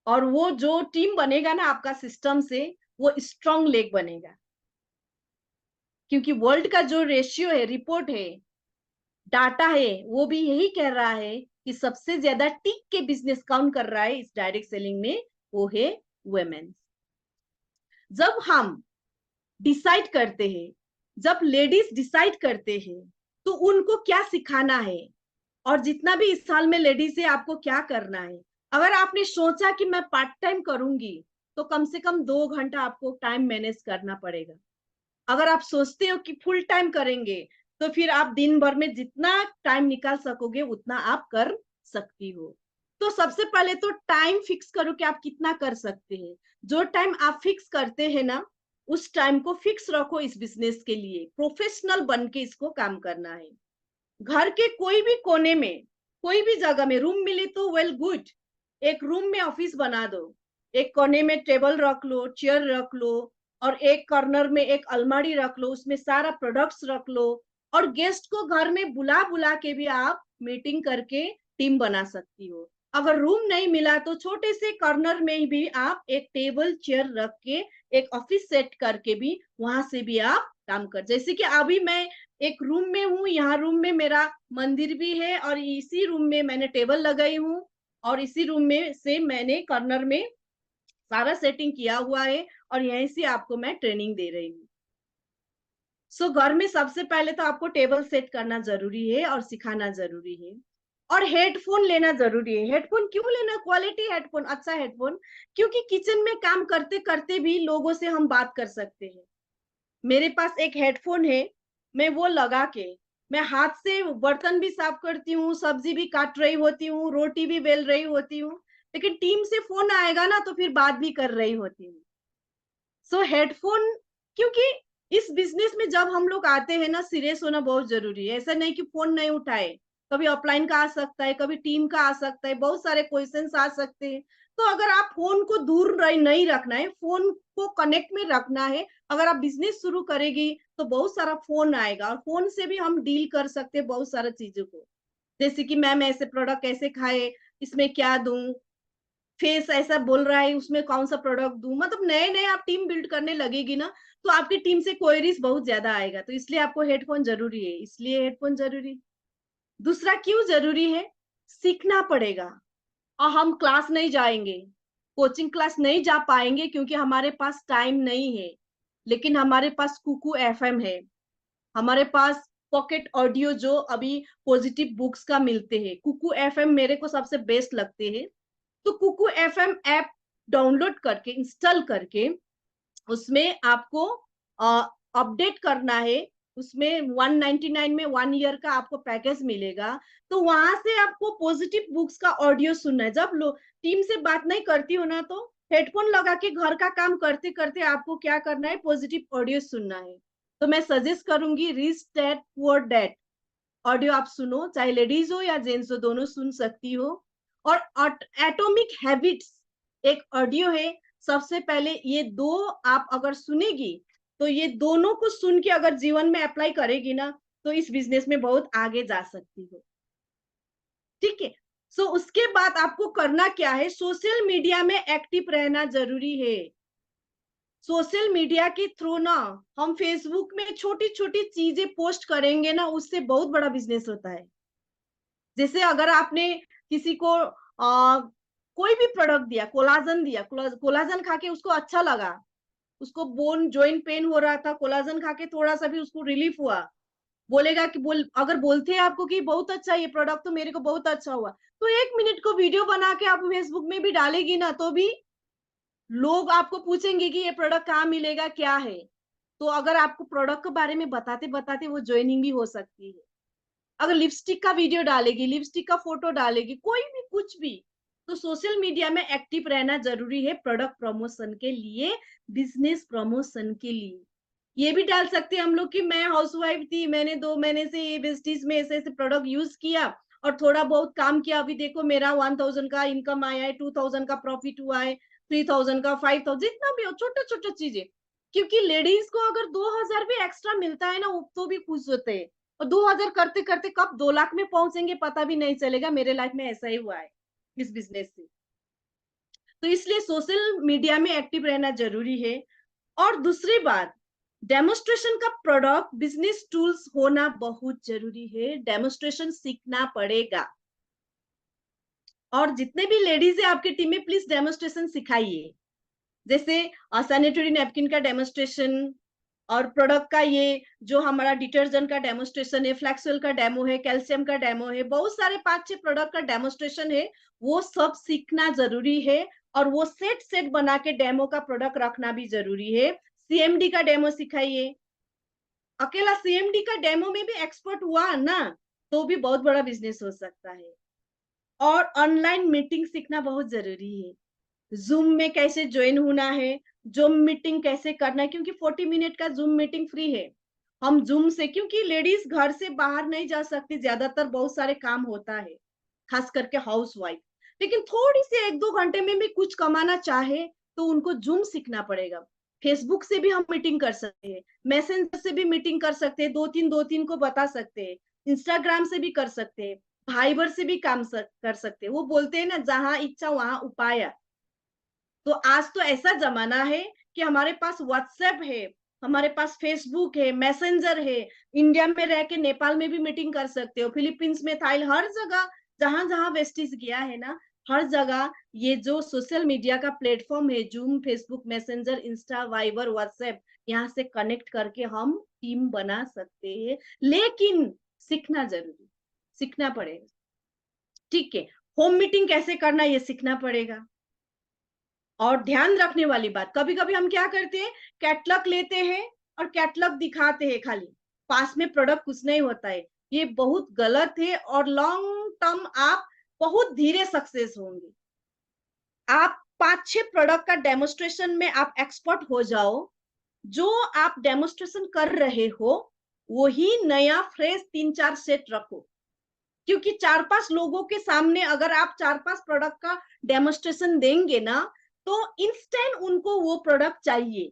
और वो जो टीम बनेगा ना आपका सिस्टम से, वो स्ट्रॉन्ग लेग बनेगा। क्योंकि वर्ल्ड का जो रेशियो है, रिपोर्ट है, डाटा है, वो भी यही कह रहा है कि सबसे ज्यादा टिक के बिजनेस काउंट कर रहा है इस डायरेक्ट सेलिंग में, वो है वुमेन। जब हम डिसाइड करते हैं, जब लेडीज डिसाइड करते हैं, तो उनको क्या सिखाना है, और जितना भी इस साल में लेडीज है, आपको क्या करना है। अगर आपने सोचा कि मैं पार्ट टाइम करूंगी, तो कम से कम 2 घंटा आपको टाइम मैनेज करना पड़ेगा। अगर आप सोचते हो कि फुल टाइम करेंगे, तो फिर आप दिन भर में जितना टाइम निकाल सकोगे उतना आप कर सकती हो। तो सबसे पहले तो टाइम फिक्स करो कि आप कितना कर सकते हैं। जो टाइम आप फिक्स करते हैं ना, उस टाइम को फिक्स रखो इस बिजनेस के लिए, प्रोफेशनल बन के इसको काम करना है। घर के कोई भी कोने में, कोई भी जगह में रूम मिले तो वेल गुड, एक रूम में ऑफिस बना दो, एक कोने में टेबल रख लो, चेयर रख लो, और एक कॉर्नर में एक अलमारी रख लो, उसमें सारा प्रोडक्ट्स रख लो। और गेस्ट को घर में बुला बुला के भी आप मीटिंग करके टीम बना सकती हो। अगर रूम नहीं मिला तो छोटे से कॉर्नर में भी आप एक टेबल चेयर रख के, एक ऑफिस सेट करके भी वहां से भी आप काम कर। जैसे कि अभी मैं एक रूम में हूँ, यहाँ रूम में मेरा मंदिर भी है, और इसी रूम में मैंने टेबल लगाई हूँ, और इसी रूम में से मैंने कॉर्नर में सारा सेटिंग किया हुआ है, और यहीं से आपको मैं ट्रेनिंग दे रही हूँ। सो घर में सबसे पहले तो आपको टेबल सेट करना जरूरी है और सिखाना जरूरी है। और हेडफोन लेना जरूरी है। हेडफोन क्यों लेना? क्वालिटी हेडफोन, अच्छा हेडफोन, क्योंकि किचन में काम करते करते भी लोगों से हम बात कर सकते हैं। मेरे पास एक हेडफोन है, मैं वो लगा के मैं हाथ से बर्तन भी साफ करती हूँ, सब्जी भी काट रही होती हूँ, रोटी भी बेल रही होती हूँ, लेकिन टीम से फोन आएगा ना तो फिर बात भी कर रही होती हूँ। सो हेडफोन, क्योंकि इस बिजनेस में जब हम लोग आते हैं ना, सीरियस होना बहुत जरूरी है। ऐसा नहीं कि फोन नहीं उठाए, कभी ऑफलाइन का आ सकता है, कभी टीम का आ सकता है, बहुत सारे क्वेश्चंस आ सकते हैं। तो अगर आप फोन को दूर नहीं रखना है, फोन को कनेक्ट में रखना है। अगर आप बिजनेस शुरू करेगी तो बहुत सारा फोन आएगा, और फोन से भी हम डील कर सकते हैं बहुत सारा चीजों को। जैसे कि मैम ऐसे प्रोडक्ट कैसे खाए, इसमें क्या दूं, फेस ऐसा बोल रहा है, उसमें कौन सा प्रोडक्ट दूं। मतलब नए नए आप टीम बिल्ड करने लगेगी ना, तो आपकी टीम से क्वेरीज बहुत ज्यादा आएगा। तो इसलिए आपको हेडफोन जरूरी है, इसलिए हेडफोन जरूरी। दूसरा क्यों जरूरी है? सीखना पड़ेगा। और हम क्लास नहीं जाएंगे, कोचिंग क्लास नहीं जा पाएंगे, क्योंकि हमारे पास टाइम नहीं है। लेकिन हमारे पास कुकू एफएम है, हमारे पास पॉकेट ऑडियो जो अभी पॉजिटिव बुक्स का मिलते हैं, कुकू एफएम मेरे को सबसे बेस्ट लगते हैं। तो कुकू एफएम ऐप डाउनलोड करके, इंस्टॉल करके, उसमें आपको अपडेट करना है। उसमें 199 में 1 ईयर का आपको पैकेज मिलेगा। तो वहां से आपको पॉजिटिव बुक्स का ऑडियो सुनना है। जब लोग टीम से बात नहीं करती हो ना, तो हेडफोन लगा के घर का काम करते करते आपको क्या करना है, पॉजिटिव ऑडियो सुनना है। तो मैं सजेस्ट करूंगी rich dad poor dad audio आप सुनो, चाहे लेडीज हो या जेंट्स हो, दोनों सुन सकती हो। और एटॉमिक हैबिट्स एक ऑडियो है। सबसे पहले ये दो आप अगर सुनेगी, तो ये दोनों को सुन के अगर जीवन में अप्लाई करेगी ना, तो इस बिजनेस में बहुत आगे जा सकती हो। ठीक है। सो उसके बाद आपको करना क्या है, सोशल मीडिया में एक्टिव रहना जरूरी है। सोशल मीडिया के थ्रू ना, हम फेसबुक में छोटी छोटी चीजें पोस्ट करेंगे ना, उससे बहुत बड़ा बिजनेस होता है। जैसे अगर आपने किसी को कोई भी प्रोडक्ट दिया, कोलाजन दिया, कोलाजन खा के उसको अच्छा लगा, उसको बोन जॉइंट पेन हो रहा था, कोलाजन खा के थोड़ा सा भी उसको रिलीफ हुआ, बोलेगा कि अगर बोलते हैं आपको कि बहुत अच्छा ये प्रोडक्ट, तो मेरे को बहुत अच्छा हुआ, तो 1 मिनट को वीडियो बना के आप फेसबुक में भी डालेगी ना, तो भी लोग आपको पूछेंगे कि ये प्रोडक्ट कहाँ मिलेगा, क्या है। तो अगर आपको प्रोडक्ट के बारे में बताते बताते वो ज्वाइनिंग भी हो सकती है। अगर लिपस्टिक का वीडियो डालेगी, लिपस्टिक का फोटो डालेगी, कोई भी कुछ भी, तो सोशल मीडिया में एक्टिव रहना जरूरी है प्रोडक्ट प्रमोशन के लिए, बिजनेस प्रमोशन के लिए। ये भी डाल सकते हैं हम लोग कि मैं हाउसवाइफ थी, मैंने 2 महीने से ये वेस्टीज में ऐसे ऐसे प्रोडक्ट यूज किया और थोड़ा बहुत काम किया, अभी देखो मेरा 1000 का इनकम आया है, 2000 का प्रॉफिट हुआ है, 3000 का, 5000, जितना भी हो, छोटा छोटा चीजें। क्योंकि लेडीज को अगर 2000 भी एक्स्ट्रा मिलता है ना, वो तो भी खुश होते हैं। और 2000 करते करते कब 2 लाख में पहुंचेंगे पता भी नहीं चलेगा। मेरे लाइफ में ऐसा ही हुआ है इस बिजनेस से। तो इसलिए सोशल मीडिया में एक्टिव रहना जरूरी है। और दूसरी बात, डेमोस्ट्रेशन का प्रोडक्ट बिजनेस टूल्स होना बहुत जरूरी है। डेमोस्ट्रेशन सीखना पड़ेगा। और जितने भी लेडीज है आपके टीम में, प्लीज डेमोस्ट्रेशन सिखाइए। जैसे सैनिटरी नैपकिन का डेमोस्ट्रेशन, और प्रोडक्ट का ये जो हमारा डिटर्जेंट का डेमोस्ट्रेशन है, फ्लैक्सोल का डेमो है, कैल्शियम का डेमो है, बहुत सारे 5-6 प्रोडक्ट का डेमोस्ट्रेशन है, वो सब सीखना जरूरी है। और वो सेट सेट बना के डेमो का प्रोडक्ट रखना भी जरूरी है। सीएमडी का डेमो सिखाइए। अकेला सीएमडी का डेमो में भी एक्सपर्ट हुआ ना, तो भी बहुत बड़ा बिजनेस हो सकता है। और ऑनलाइन मीटिंग सीखना बहुत जरूरी है। जूम में कैसे ज्वाइन होना है, जूम मीटिंग कैसे करना है, क्योंकि 40 मिनट का जूम मीटिंग फ्री है। हम जूम से, क्योंकि लेडीज घर से बाहर नहीं जा सकती, ज्यादातर बहुत सारे काम होता है, खास करके हाउस वाइफ। लेकिन थोड़ी सी 1-2 घंटे में भी कुछ कमाना चाहे तो उनको जूम सीखना पड़ेगा। फेसबुक से भी हम मीटिंग कर सकते हैं, मैसेंजर से भी मीटिंग कर सकते हैं, 2-3 को बता सकते हैं, इंस्टाग्राम से भी कर सकते हैं, भाइबर से भी काम कर सकते हैं। वो बोलते हैं ना, जहां इच्छा वहां उपाय। तो आज तो ऐसा जमाना है कि हमारे पास व्हाट्सएप है, हमारे पास फेसबुक है, मैसेंजर है। इंडिया में रह के नेपाल में भी मीटिंग कर सकते हो, फिलीपींस में, थाईलैंड, हर जगह जहां जहां वेस्टिज गया है ना, हर जगह ये जो सोशल मीडिया का प्लेटफॉर्म है, zoom, Facebook, messenger, Insta, Viber, WhatsApp, यहाँ से कनेक्ट करके हम टीम बना सकते हैं। लेकिन सीखना जरूरी, सीखना पड़ेगा। ठीक है, होम मीटिंग कैसे करना ये सीखना पड़ेगा। और ध्यान रखने वाली बात, कभी कभी हम क्या करते हैं, कैटलॉग लेते हैं और कैटलॉग दिखाते हैं खाली, पास में प्रोडक्ट कुछ नहीं होता है। ये बहुत गलत है और लॉन्ग टर्म आप बहुत धीरे सक्सेस होंगे। आप 5-6 प्रोडक्ट का डेमोस्ट्रेशन में आप एक्सपर्ट हो जाओ। जो आप डेमोस्ट्रेशन कर रहे हो वही नया फ्रेश 3-4 सेट रखो। क्योंकि 4-5 लोगों के सामने अगर आप 4-5 प्रोडक्ट का डेमोस्ट्रेशन देंगे ना, तो इंस्टेंट उनको वो प्रोडक्ट चाहिए।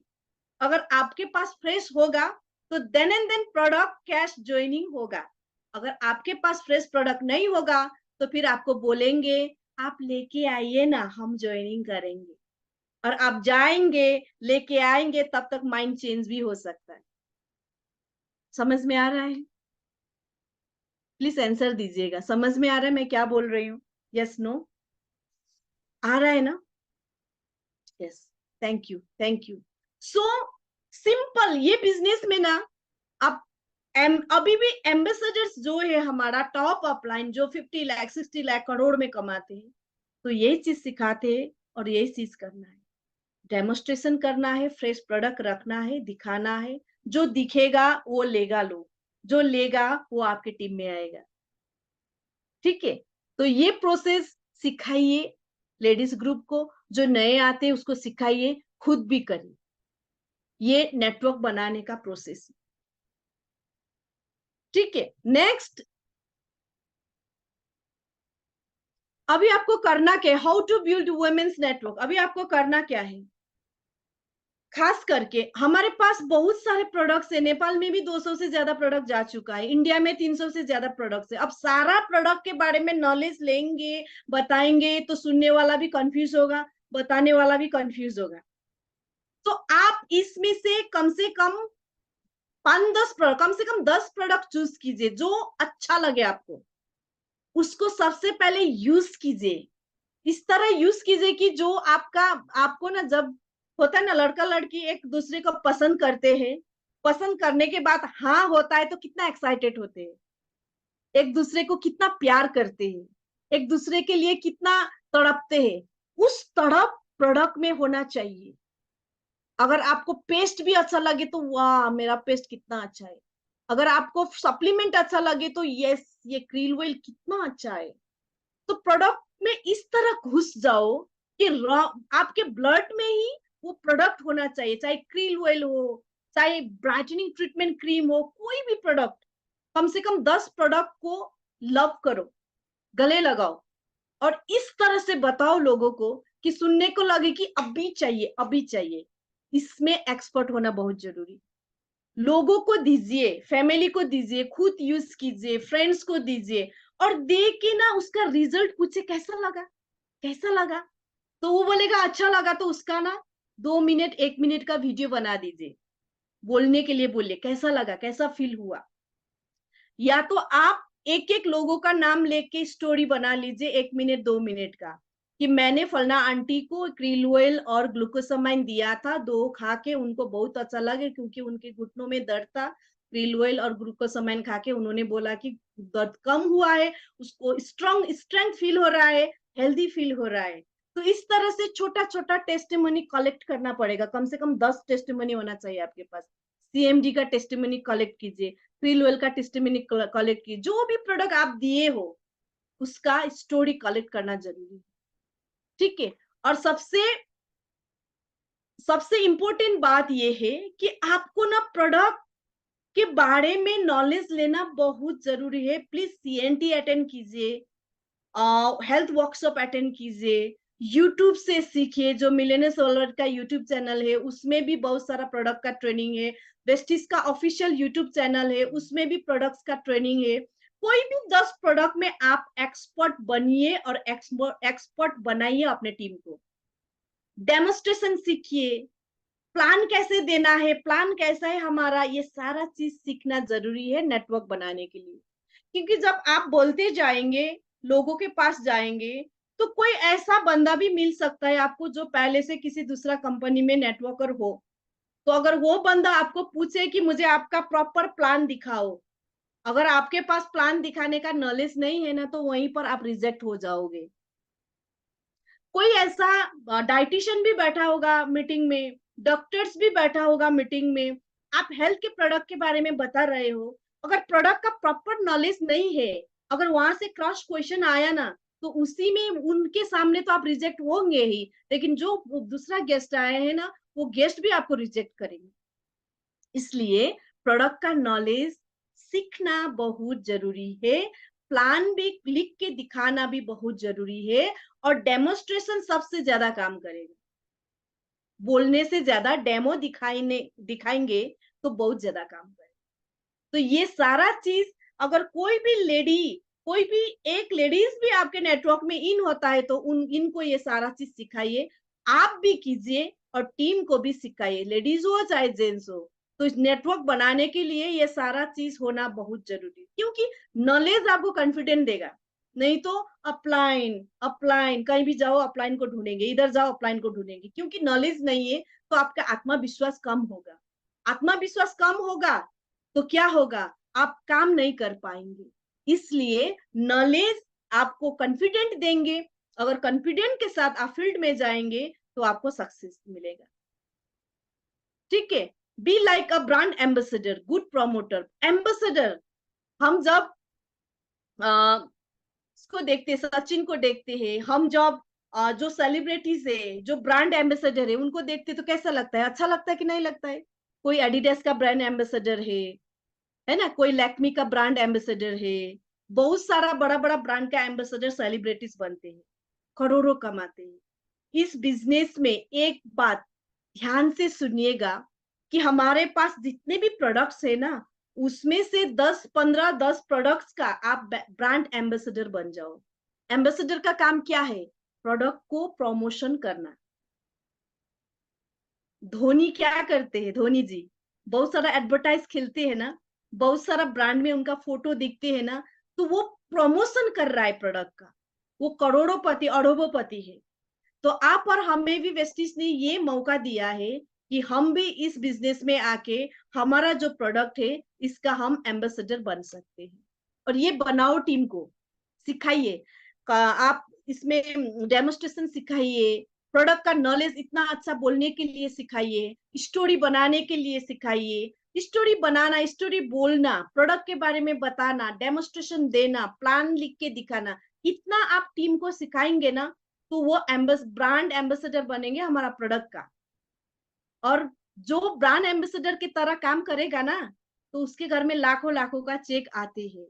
अगर आपके पास फ्रेश होगा तो then and then product cash joining होगा। अगर आपके पास फ्रेश प्रोडक्ट नहीं होगा तो फिर आपको बोलेंगे आप लेके आइए ना, हम ज्वाइनिंग करेंगे। और आप जाएंगे, लेके आएंगे, तब तक माइंड चेंज भी हो सकता है। समझ में आ रहा है? प्लीज आंसर दीजिएगा, समझ में आ रहा है मैं क्या बोल रही हूँ? Yes, no? आ रहा है ना? Yes, thank you, thank you. So simple, ये बिजनेस में ना आप अभी भी एम्बेसडर्स जो है हमारा टॉप अपलाइन, जो 50 लाख 60 लाख करोड़ में कमाते हैं, तो यही चीज सिखाते हैं और यही चीज करना है। डेमोस्ट्रेशन करना है, फ्रेश प्रोडक्ट रखना है, दिखाना है। जो दिखेगा वो लेगा लोग, जो लेगा वो आपकी टीम में आएगा। ठीक है, तो ये प्रोसेस सिखाइए लेडीज ग्रुप को, जो नए आते हैं उसको सिखाइए, खुद भी करिए। ये नेटवर्क बनाने का प्रोसेस। ठीक है, नेक्स्ट, अभी आपको करना क्या है? How to build women's network. अभी आपको करना क्या है? खास करके हमारे पास बहुत सारे प्रोडक्ट्स है, नेपाल में भी 200 से ज्यादा प्रोडक्ट जा चुका है, इंडिया में 300 से ज्यादा प्रोडक्ट्स है। अब सारा प्रोडक्ट के बारे में नॉलेज लेंगे, बताएंगे, तो सुनने वाला भी कंफ्यूज होगा, बताने वाला भी कंफ्यूज होगा। तो आप इसमें से कम 5-10 प्रोडक्ट, कम से कम 10 प्रोडक्ट चूज कीजिए जो अच्छा लगे आपको, उसको सबसे पहले यूज कीजिए। इस तरह यूज कीजिए कि जो आपको ना, जब होता है ना लड़का लड़की एक दूसरे को पसंद करते हैं, पसंद करने के बाद हाँ होता है तो कितना एक्साइटेड होते हैं, एक दूसरे को कितना प्यार करते हैं, एक दूसरे के लिए कितना तड़पते हैं, उस तड़प प्रोडक्ट में होना चाहिए। अगर आपको पेस्ट भी अच्छा लगे तो वाह मेरा पेस्ट कितना अच्छा है, अगर आपको सप्लीमेंट अच्छा लगे तो यस ये क्रील ऑयल कितना अच्छा है। तो प्रोडक्ट में इस तरह घुस जाओ कि आपके ब्लड में ही वो प्रोडक्ट होना चाहिए, चाहे क्रील ऑयल हो, चाहे ब्राइटनिंग ट्रीटमेंट क्रीम हो, कोई भी प्रोडक्ट, कम से कम 10 प्रोडक्ट को लव करो, गले लगाओ और इस तरह से बताओ लोगों को कि सुनने को लगे कि अभी चाहिए, अभी चाहिए। इसमें एक्सपर्ट होना बहुत जरूरी। लोगों को दीजिए, फैमिली को दीजिए, खुद यूज कीजिए, फ्रेंड्स को दीजिए और दे के ना उसका रिजल्ट पूछे कैसा लगा, कैसा लगा, तो वो बोलेगा अच्छा लगा तो उसका ना 2 मिनट 1 मिनट का वीडियो बना दीजिए, बोलने के लिए बोलिए कैसा लगा, कैसा फील हुआ। या तो आप एक एक लोगों का नाम लेके स्टोरी बना लीजिए 1 मिनट 2 मिनट का, कि मैंने फलना आंटी को क्रील ऑयल और ग्लूकोसामाइन दिया था, 2 खा के उनको बहुत अच्छा लगे क्योंकि उनके घुटनों में दर्द था। क्रील ऑयल और ग्लूकोसामाइन खा के उन्होंने बोला कि दर्द कम हुआ है, उसको स्ट्रेंथ फील हो रहा है, हेल्दी फील हो रहा है। तो इस तरह से छोटा छोटा टेस्टिमनी कलेक्ट करना पड़ेगा, कम से कम 10 टेस्टिमनी होना चाहिए आपके पास। CMD का टेस्टिमनी कलेक्ट कीजिए, क्रील ऑयल का टेस्टिमनी कलेक्ट कीजिए, जो भी प्रोडक्ट आप दिए हो उसका स्टोरी कलेक्ट करना जरूरी है, ठीक है। और सबसे इंपॉर्टेंट बात यह है कि आपको ना प्रोडक्ट के बारे में नॉलेज लेना बहुत जरूरी है। प्लीज CNT अटेंड कीजिए, हेल्थ वर्कशॉप अटेंड कीजिए, यूट्यूब से सीखिए, जो मिलेनियल्स वर्ल्ड का यूट्यूब चैनल है उसमें भी बहुत सारा प्रोडक्ट का ट्रेनिंग है। वेस्टिज का ऑफिशियल यूट्यूब चैनल है, उसमें भी प्रोडक्ट्स का ट्रेनिंग है। कोई भी 10 प्रोडक्ट में आप एक्सपर्ट बनिए और एक्सपर्ट बनाइए अपने टीम को। डेमोस्ट्रेशन सीखिए, प्लान कैसे देना है, प्लान कैसा है हमारा, ये सारा चीज सीखना जरूरी है नेटवर्क बनाने के लिए। क्योंकि जब आप बोलते जाएंगे, लोगों के पास जाएंगे, तो कोई ऐसा बंदा भी मिल सकता है आपको जो पहले से किसी दूसरा कंपनी में नेटवर्कर हो। तो अगर वो बंदा आपको पूछे कि मुझे आपका प्रॉपर प्लान दिखाओ, अगर आपके पास प्लान दिखाने का नॉलेज नहीं है ना, तो वहीं पर आप रिजेक्ट हो जाओगे। कोई ऐसा डाइटिशियन भी बैठा होगा मीटिंग में, डॉक्टर्स भी बैठा होगा मीटिंग में, आप हेल्थ के प्रोडक्ट के बारे में बता रहे हो, अगर प्रोडक्ट का प्रॉपर नॉलेज नहीं है, अगर वहां से क्रॉस क्वेश्चन आया ना, तो उसी में उनके सामने तो आप रिजेक्ट होंगे ही, लेकिन जो दूसरा गेस्ट आए हैं ना, वो गेस्ट भी आपको रिजेक्ट करेंगे। इसलिए प्रोडक्ट का नॉलेज सीखना बहुत जरूरी है, प्लान भी लिख के दिखाना भी बहुत जरूरी है, और डेमोस्ट्रेशन सबसे ज्यादा काम करेगा। बोलने से ज्यादा डेमो दिखाएंगे तो बहुत ज्यादा काम करेगा। तो ये सारा चीज, अगर कोई भी लेडी, कोई भी एक लेडीज भी आपके नेटवर्क में इन होता है, तो इनको ये सारा चीज सिखाइए, आप भी कीजिए और टीम को भी सिखाइए, लेडीज हो चाहे जेंट्स हो। तो इस नेटवर्क बनाने के लिए ये सारा चीज होना बहुत जरूरी है, क्योंकि नॉलेज आपको कॉन्फिडेंट देगा। नहीं तो अपलाइन अपलाइन, कहीं भी जाओ अपलाइन को ढूंढेंगे, इधर जाओ अपलाइन को ढूंढेंगे, क्योंकि नॉलेज नहीं है तो आपका आत्मविश्वास कम होगा। आत्मविश्वास कम होगा तो क्या होगा, आप काम नहीं कर पाएंगे। इसलिए नॉलेज आपको कॉन्फिडेंट देंगे, अगर कॉन्फिडेंट के साथ आप फील्ड में जाएंगे तो आपको सक्सेस मिलेगा, ठीक है। Be like a brand ambassador, good promoter. Ambassador, हम जब इसको देखते, सचिन को देखते हैं, हम जब जो सेलिब्रिटीज है, जो ब्रांड एम्बेसडर है, उनको देखते तो कैसा लगता है, अच्छा लगता है कि नहीं लगता है। कोई एडिडास का ब्रांड एम्बेसडर है ना, कोई लैक्मी का ब्रांड एम्बेसडर है, बहुत सारा बड़ा बड़ा ब्रांड का एम्बेसडर सेलिब्रिटीज बनते हैं, करोड़ों कमाते हैं। इस बिजनेस में एक बात ध्यान से सुनिएगा कि हमारे पास जितने भी प्रोडक्ट्स है ना, उसमें से 10 प्रोडक्ट्स का आप ब्रांड एम्बेसडर बन जाओ। एम्बेसडर का काम क्या है, प्रोडक्ट को प्रमोशन करना। धोनी क्या करते हैं, धोनी जी बहुत सारा एडवर्टाइज खेलते हैं ना, बहुत सारा ब्रांड में उनका फोटो दिखते हैं ना, तो वो प्रमोशन कर रहा है प्रोडक्ट का, वो करोड़ोंपति अरबोंपति है। तो आप और हमें भी वेस्टिज ने ये मौका दिया है कि हम भी इस बिजनेस में आके हमारा जो प्रोडक्ट है इसका हम एम्बेसडर बन सकते हैं। और ये बनाओ, टीम को सिखाइए, आप इसमें डेमोस्ट्रेशन सिखाइए, प्रोडक्ट का नॉलेज इतना अच्छा बोलने के लिए सिखाइए, स्टोरी बनाने के लिए सिखाइए, स्टोरी बनाना, स्टोरी बोलना, प्रोडक्ट के बारे में बताना, डेमोस्ट्रेशन देना, प्लान लिख के दिखाना, इतना आप टीम को सिखाएंगे ना, तो वो ब्रांड एम्बेसडर बनेंगे हमारा प्रोडक्ट का। और जो ब्रांड एम्बेसडर की तरह काम करेगा ना, तो उसके घर में लाखों लाखों का चेक आते हैं।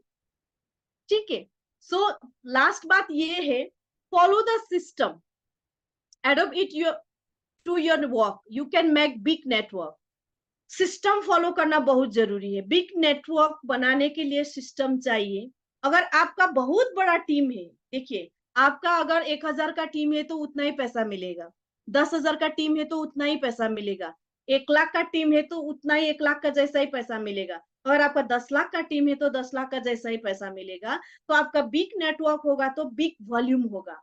ठीक है। सो लास्ट बात ये है, follow the system, adopt it your to your work, you can make big network. System follow करना बहुत जरूरी है। बिग नेटवर्क बनाने के लिए सिस्टम चाहिए। अगर आपका बहुत बड़ा टीम है, देखिए आपका अगर 1000 का टीम है तो उतना ही पैसा मिलेगा, 10,000 का टीम है तो उतना ही पैसा मिलेगा, 1 लाख का टीम है तो उतना ही 1 लाख का जैसा ही पैसा मिलेगा। अगर आपका 10 लाख का टीम है तो 10 लाख का जैसा ही पैसा मिलेगा। तो आपका बिग नेटवर्क होगा तो बिग वॉल्यूम होगा,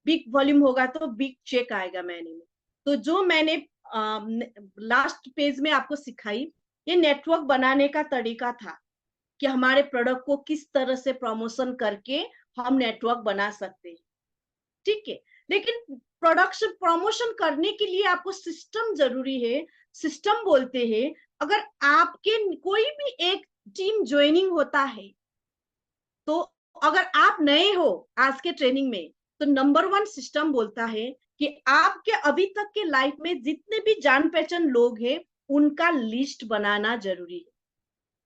बिग वॉल्यूम होगा तो बिग चेक आएगा महीने में। तो जो मैंने लास्ट पेज में आपको सिखाई, ये नेटवर्क बनाने का तरीका था कि हमारे प्रोडक्ट को किस तरह से प्रमोशन करके हम नेटवर्क बना सकते हैं। ठीक है। लेकिन प्रोडक्शन प्रमोशन करने के लिए आपको सिस्टम जरूरी है। सिस्टम बोलते हैं, अगर आपके कोई भी एक टीम ज्वाइनिंग होता है, तो अगर आप नए हो आज के ट्रेनिंग में, तो नंबर 1 सिस्टम बोलता है कि आपके अभी तक के लाइफ में जितने भी जान पहचान लोग हैं, उनका लिस्ट बनाना जरूरी है,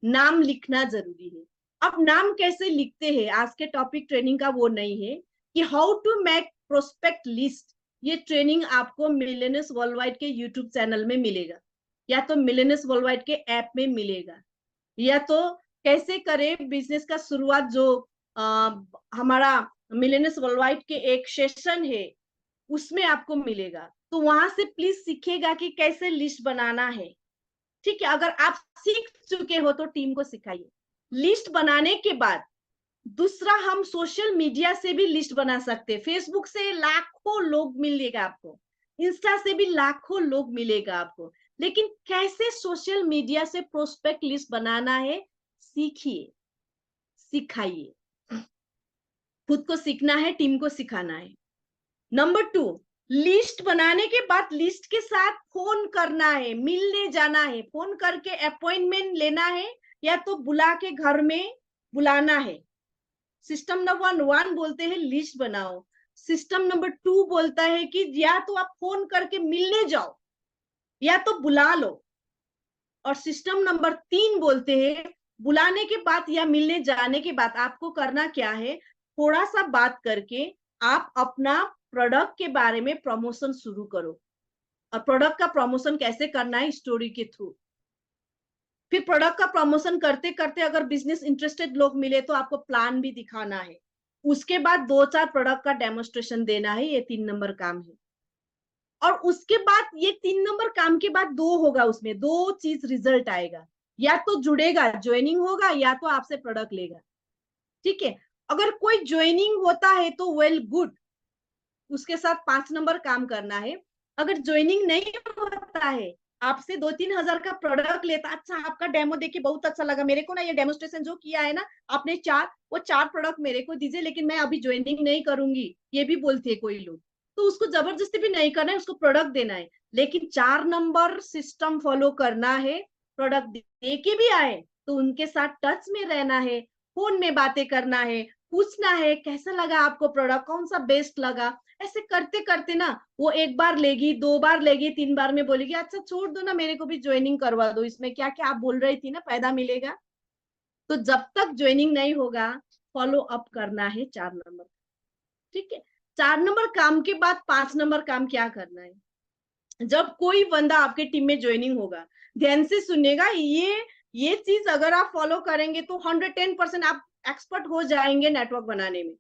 नाम लिखना जरूरी है। अब नाम कैसे लिखते हैं, आज के टॉपिक ट्रेनिंग का वो नहीं है कि how to make prospect list. ये ट्रेनिंग आपको मिलेनियस वर्ल्ड वाइड के यूट्यूब चैनल में मिलेगा, या तो मिलेनियस वर्ल्ड वाइड के ऐप में मिलेगा, या तो कैसे करें बिजनेस का शुरुआत, जो हमारा मिलेनियस वर्ल्ड वाइड के एक सेशन है उसमें आपको मिलेगा। तो वहां से प्लीज सीखिएगा कि कैसे लिस्ट बनाना है। ठीक है। अगर आप सीख चुके हो तो टीम को सिखाइए। लिस्ट बनाने के बाद दूसरा, हम सोशल मीडिया से भी लिस्ट बना सकते हैं। फेसबुक से लाखों लोग मिलेगा आपको, इंस्टा से भी लाखों लोग मिलेगा आपको, लेकिन कैसे सोशल मीडिया से प्रोस्पेक्ट लिस्ट बनाना है, सीखिए, सिखाइए। खुद को सीखना है, टीम को सिखाना है। नंबर 2, लिस्ट बनाने के बाद लिस्ट के साथ फोन करना है, मिलने जाना है, फोन करके अपॉइंटमेंट लेना है, या तो बुला के घर में बुलाना है। सिस्टम नंबर 1 बोलते हैं लिस्ट बनाओ। सिस्टम नंबर 2 बोलता है कि या तो आप फोन करके मिलने जाओ, या तो बुला लो। और सिस्टम नंबर 3 बोलते हैं बुलाने के बाद या मिलने जाने के बाद आपको करना क्या है, थोड़ा सा बात करके आप अपना प्रोडक्ट के बारे में प्रमोशन शुरू करो। और प्रोडक्ट का प्रमोशन कैसे करना है, स्टोरी के थ्रू। फिर प्रोडक्ट का प्रमोशन करते करते अगर बिजनेस इंटरेस्टेड लोग मिले तो आपको प्लान भी दिखाना है। उसके बाद 2-4 प्रोडक्ट का डेमोस्ट्रेशन देना है। ये 3 नंबर काम है। और उसके बाद ये 3 नंबर काम के बाद 2 होगा, उसमें 2 चीज रिजल्ट आएगा, या तो जुड़ेगा, ज्वाइनिंग होगा, या तो आपसे प्रोडक्ट लेगा। ठीक है। अगर कोई ज्वाइनिंग होता है तो वेल गुड, उसके साथ 5 नंबर काम करना है। अगर ज्वाइनिंग नहीं होता है, आपसे 2-3 हजार का प्रोडक्ट लेता, अच्छा आपका डेमो देख के बहुत अच्छा लगा मेरे को ना, ये डेमोस्ट्रेशन जो किया है ना आपने 4 प्रोडक्ट मेरे को दीजिए, लेकिन मैं अभी ज्वाइनिंग नहीं करूंगी, ये भी बोलते हैं कोई लोग। तो उसको जबरदस्ती भी नहीं करना है, उसको प्रोडक्ट देना है, लेकिन 4 नंबर सिस्टम फॉलो करना है। प्रोडक्ट दे के भी आए तो उनके साथ टच में रहना है, फोन में बातें करना है, पूछना है कैसा लगा आपको प्रोडक्ट, कौन सा बेस्ट लगा। ऐसे करते करते ना वो 1 बार लेगी, 2 बार लेगी, 3 बार में बोलेगी अच्छा छोड़ दो ना, मेरे को भी ज्वाइनिंग करवा दो, इसमें क्या क्या आप बोल रही थी ना, फायदा मिलेगा। तो जब तक ज्वाइनिंग नहीं होगा, फॉलो अप करना है 4 नंबर। ठीक है। 4 नंबर काम के बाद 5 नंबर काम क्या करना है, जब कोई बंदा आपके टीम में ज्वाइनिंग होगा, ध्यान से सुनिएगा, ये चीज अगर आप फॉलो करेंगे तो 110% आप एक्सपर्ट हो जाएंगे नेटवर्क बनाने में।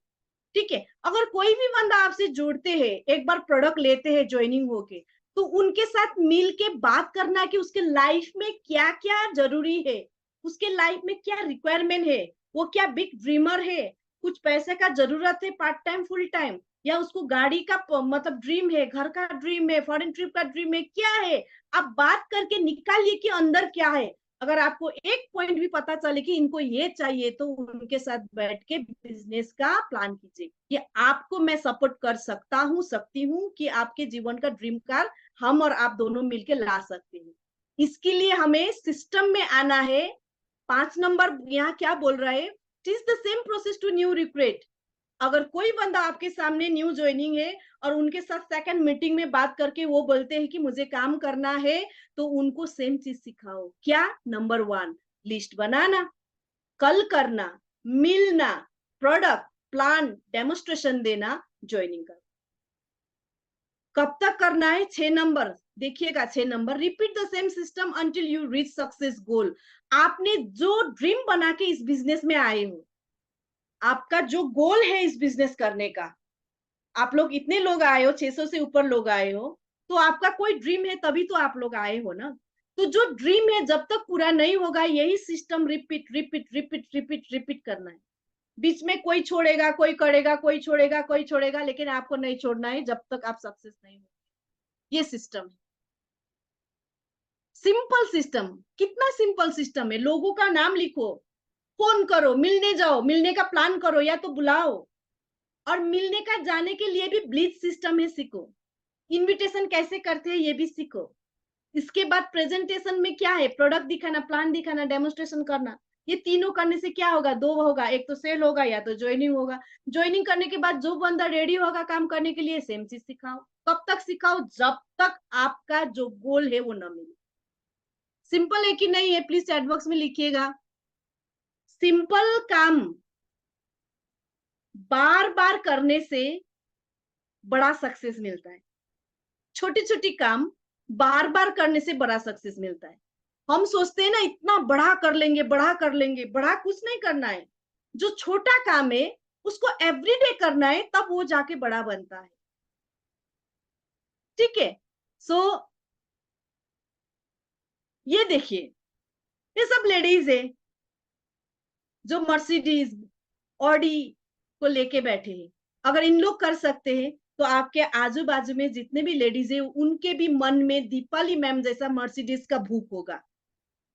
ठीक है। अगर कोई भी बंदा आपसे जुड़ते हैं, एक बार प्रोडक्ट लेते हैं ज्वाइनिंग होके, तो उनके साथ मिल के बात करना कि उसके लाइफ में क्या क्या जरूरी है, उसके लाइफ में क्या रिक्वायरमेंट है, वो क्या बिग ड्रीमर है, कुछ पैसे का जरूरत है पार्ट टाइम फुल टाइम, या उसको गाड़ी का मतलब ड्रीम है, घर का ड्रीम है, फॉरेन ट्रिप का ड्रीम है, क्या है। आप बात करके निकालिए कि अंदर क्या है। अगर आपको एक पॉइंट भी पता चले कि इनको ये चाहिए, तो उनके साथ बैठ के बिजनेस का प्लान कीजिए कि आपको मैं सपोर्ट कर सकती हूँ कि आपके जीवन का ड्रीम कार हम और आप दोनों मिलके ला सकते हैं। इसके लिए हमें सिस्टम में आना है। 5 नंबर यहाँ क्या बोल रहा है, it is the same process to new recruit. अगर कोई बंदा आपके सामने न्यू ज्वाइनिंग है और उनके साथ सेकंड मीटिंग में बात करके वो बोलते हैं कि मुझे काम करना है, तो उनको सेम चीज सिखाओ। क्या? नंबर 1 लिस्ट बनाना, कल करना, मिलना, प्रोडक्ट, प्लान, डेमोस्ट्रेशन देना, ज्वाइनिंग करना। कब तक करना है? 6 नंबर देखिएगा, 6 number. Repeat the same system until you reach success goal. आपने जो ड्रीम बना के इस बिजनेस में आए हो, आपका जो गोल है इस बिजनेस करने का, आप लोग इतने लोग आए हो, 600 से ऊपर लोग आए हो, तो आपका कोई ड्रीम है तभी तो आप लोग आए हो ना। तो जो ड्रीम है जब तक पूरा नहीं होगा, यही system repeat repeat repeat repeat repeat करना है। बीच में कोई छोड़ेगा, कोई करेगा, कोई छोड़ेगा, कोई छोड़ेगा, लेकिन आपको नहीं छोड़ना है जब तक आप सक्सेस नहीं हो। ये सिस्टम है, सिंपल सिस्टम। कितना सिंपल सिस्टम है। लोगों का नाम लिखो, फोन करो, मिलने जाओ, मिलने का प्लान करो या तो बुलाओ, और मिलने का जाने के लिए भी ब्लीच सिस्टम है, सीखो। इनविटेशन कैसे करते हैं ये भी सीखो। इसके बाद प्रेजेंटेशन में क्या है? प्रोडक्ट दिखाना, प्लान दिखाना, डेमोस्ट्रेशन करना। ये तीनों करने से क्या होगा? 2 होगा, एक तो सेल होगा या तो ज्वाइनिंग होगा। ज्वाइनिंग करने के बाद जो बंदा रेडी होगा काम करने के लिए, सेम चीज सिखाओ। कब तक सिखाओ? जब तक आपका जो गोल है वो न मिले। सिंपल है कि नहीं है? प्लीज चैट बॉक्स में लिखिएगा। सिंपल काम बार बार करने से बड़ा सक्सेस मिलता है। छोटी छोटी काम बार बार करने से बड़ा सक्सेस मिलता है। हम सोचते हैं ना इतना बड़ा कर लेंगे, बड़ा कर लेंगे। बड़ा कुछ नहीं करना है, जो छोटा काम है उसको एवरीडे करना है, तब वो जाके बड़ा बनता है। ठीक है। सो ये देखिए, ये सब लेडीज है जो मर्सिडीज, ऑडी को लेके बैठे हैं। अगर इन लोग कर सकते हैं, तो आपके आजू बाजू में जितने भी लेडीज है, उनके भी मन में दीपाली मैम जैसा मर्सिडीज का भूख होगा।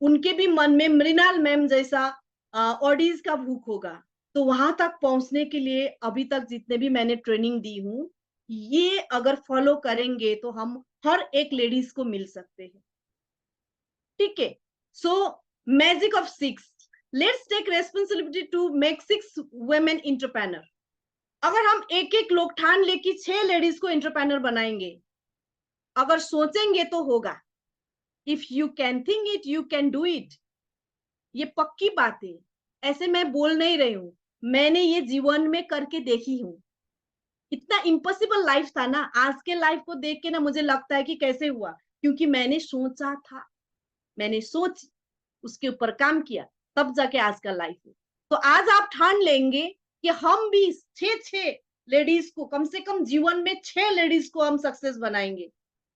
उनके भी मन में मृणाल मैम जैसा ऑडीज का भूख होगा। तो वहां तक पहुंचने के लिए अभी तक जितने भी मैंने ट्रेनिंग दी हूँ, ये अगर फॉलो करेंगे तो हम हर एक लेडीज को मिल सकते हैं। ठीक है। So magic of 6, let's take responsibility to make 6 women entrepreneur. अगर हम एक एक लोग ठान ले कि 6 लेडीज को एंटरप्रेन्योर बनाएंगे, अगर सोचेंगे तो होगा। If you can think it, you can do it. ये पक्की बात है, ऐसे मैं बोल नहीं रही हूँ, मैंने ये जीवन में करके देखी हूँ। इतना इम्पॉसिबल लाइफ था ना, आज के लाइफ को देख के ना मुझे लगता है कि कैसे हुआ, क्योंकि मैंने सोचा था, मैंने सोच उसके ऊपर काम किया, तब जाके आज का लाइफ है। तो आज आप ठान लेंगे कि हम भी 6 लेडीज को, कम से कम जीवन में 6 लेडीज को हम सक्सेस बनाएंगे,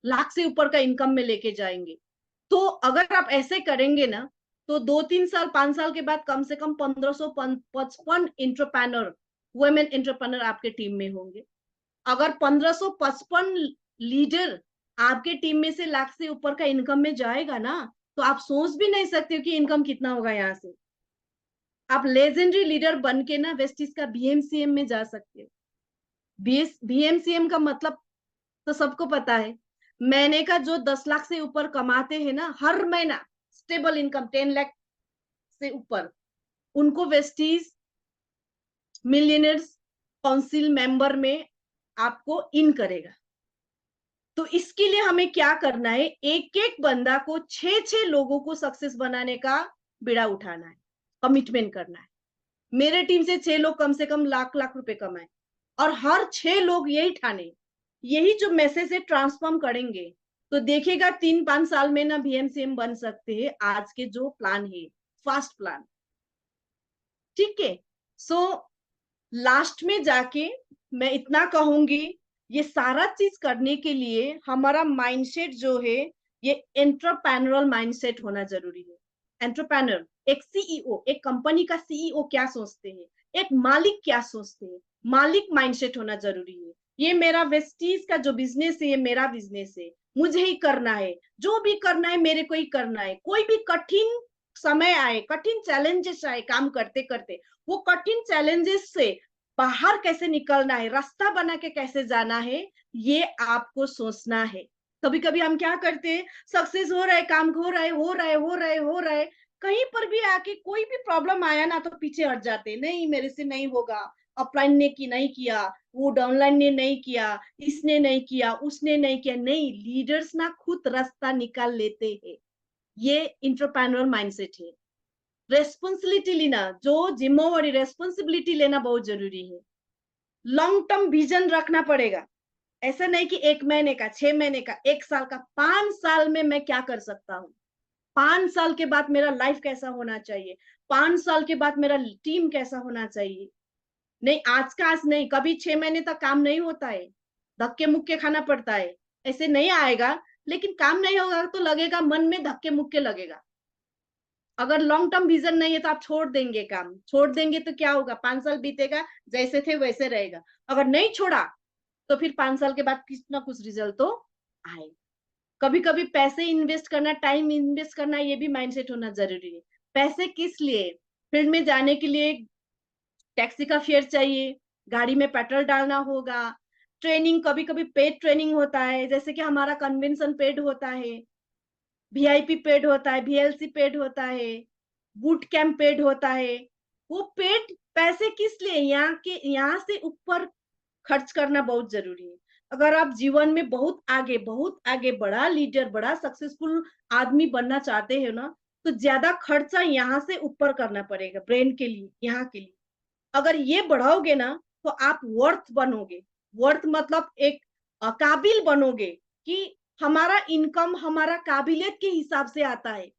लाख से ऊपर का इनकम में लेके जाएंगे। तो अगर आप ऐसे करेंगे ना, तो 2-3 साल 5 साल के बाद कम से कम 1555 एंटरप्रेन्योर, वुमेन एंटरप्रेन्योर आपके टीम में होंगे। अगर 1555 लीडर आपके टीम में से लाख से ऊपर का इनकम में जाएगा ना, तो आप सोच भी नहीं सकते हो कि इनकम कितना होगा। यहाँ से आप लेजेंडरी लीडर बन के ना वेस्टिज का बीएमसीएम में जा सकते हो। बीएमसीएम का मतलब तो सबको पता है। महीने का जो 10 लाख से ऊपर कमाते हैं ना, हर महीना स्टेबल इनकम 10 लाख से ऊपर, उनको वेस्टीज मिलियनर्स काउंसिल मेंबर में आपको इन करेगा। तो इसके लिए हमें क्या करना है? एक एक बंदा को 6 लोगों को सक्सेस बनाने का बीड़ा उठाना है, कमिटमेंट करना है। मेरे टीम से 6 लोग कम से कम लाख लाख रुपए कमाए, और हर 6 लोग यही ठाने, यही जो मैसेज है ट्रांसफॉर्म करेंगे, तो देखिएगा 3-5 साल में ना बीएमसीएम बन सकते हैं। आज के जो प्लान है, फास्ट प्लान। ठीक है। सो लास्ट में जाके मैं इतना कहूंगी, ये सारा चीज करने के लिए हमारा माइंडसेट जो है, ये एंटरप्रेन्योरल माइंडसेट होना जरूरी है। एंटरप्रेन्योर, एक सीईओ, एक कंपनी का सीईओ क्या सोचते हैं, एक मालिक क्या सोचते हैं, मालिक माइंडसेट होना जरूरी है। ये मेरा वेस्टीज का जो बिजनेस है, ये मेरा बिजनेस है, मुझे ही करना है, जो भी करना है मेरे को ही करना है। कोई भी कठिन समय आए, कठिन चैलेंजेस आए काम करते करते, वो कठिन चैलेंजेस से बाहर कैसे निकलना है, रास्ता बना के कैसे जाना है, ये आपको सोचना है। कभी कभी हम क्या करते हैं, सक्सेस हो रहा है, काम हो रहा है, हो रहा है, हो रहा है, हो रहा है, कहीं पर भी आके कोई भी प्रॉब्लम आया ना, तो पीछे हट जाते, नहीं मेरे से नहीं होगा, अपलाइन ने की नहीं किया, वो डाउनलाइन ने नहीं किया, इसने नहीं किया, उसने नहीं किया। नहीं, लीडर्स ना खुद रास्ता निकाल लेते हैं। ये इंटरप्रेन्योर माइंडसेट है। रेस्पॉन्सिबिलिटी लेना, जो जिम्मेवारी रेस्पॉन्सिबिलिटी लेना बहुत जरूरी है। लॉन्ग टर्म विजन रखना पड़ेगा। ऐसा नहीं कि 1 महीने का, 6 महीने का, 1 साल का, 5 साल में मैं क्या कर सकता हूँ, 5 साल के बाद मेरा लाइफ कैसा होना चाहिए, 5 साल के बाद मेरा टीम कैसा होना चाहिए। नहीं आज का आज नहीं, कभी 6 महीने तक काम नहीं होता है, धक्के मुक्के खाना पड़ता है, ऐसे नहीं आएगा। लेकिन काम नहीं होगा तो लगेगा, मन में धक्के मुक्के लगेगा। अगर लॉन्ग टर्म विजन नहीं है तो आप छोड़ देंगे, काम छोड़ देंगे तो क्या होगा, 5 साल बीतेगा, जैसे थे वैसे रहेगा। अगर नहीं छोड़ा तो फिर 5 साल के बाद कुछ ना कुछ रिजल्ट तो आए। कभी कभी पैसे इन्वेस्ट करना, टाइम इन्वेस्ट करना, ये भी माइंडसेट होना जरूरी है। पैसे किस लिए, फील्ड में जाने के लिए टैक्सी का फेयर चाहिए, गाड़ी में पेट्रोल डालना होगा, ट्रेनिंग, कभी कभी पेड ट्रेनिंग होता है, जैसे कि हमारा कन्वेंशन पेड होता है, वीआईपी पेड होता है, वीएलसी पेड होता है, बूट कैंप पेड होता है। वो पेड पैसे किस लिए, यहाँ से ऊपर खर्च करना बहुत जरूरी है। अगर आप जीवन में बहुत आगे बड़ा लीडर, बड़ा सक्सेसफुल आदमी बनना चाहते हो ना, तो ज्यादा खर्चा यहाँ से ऊपर करना पड़ेगा, ब्रेन के लिए, यहाँ के लिए। अगर ये बढ़ाओगे ना तो आप वर्थ बनोगे। वर्थ मतलब एक काबिल बनोगे कि हमारा इनकम हमारा काबिलियत के हिसाब से आता है।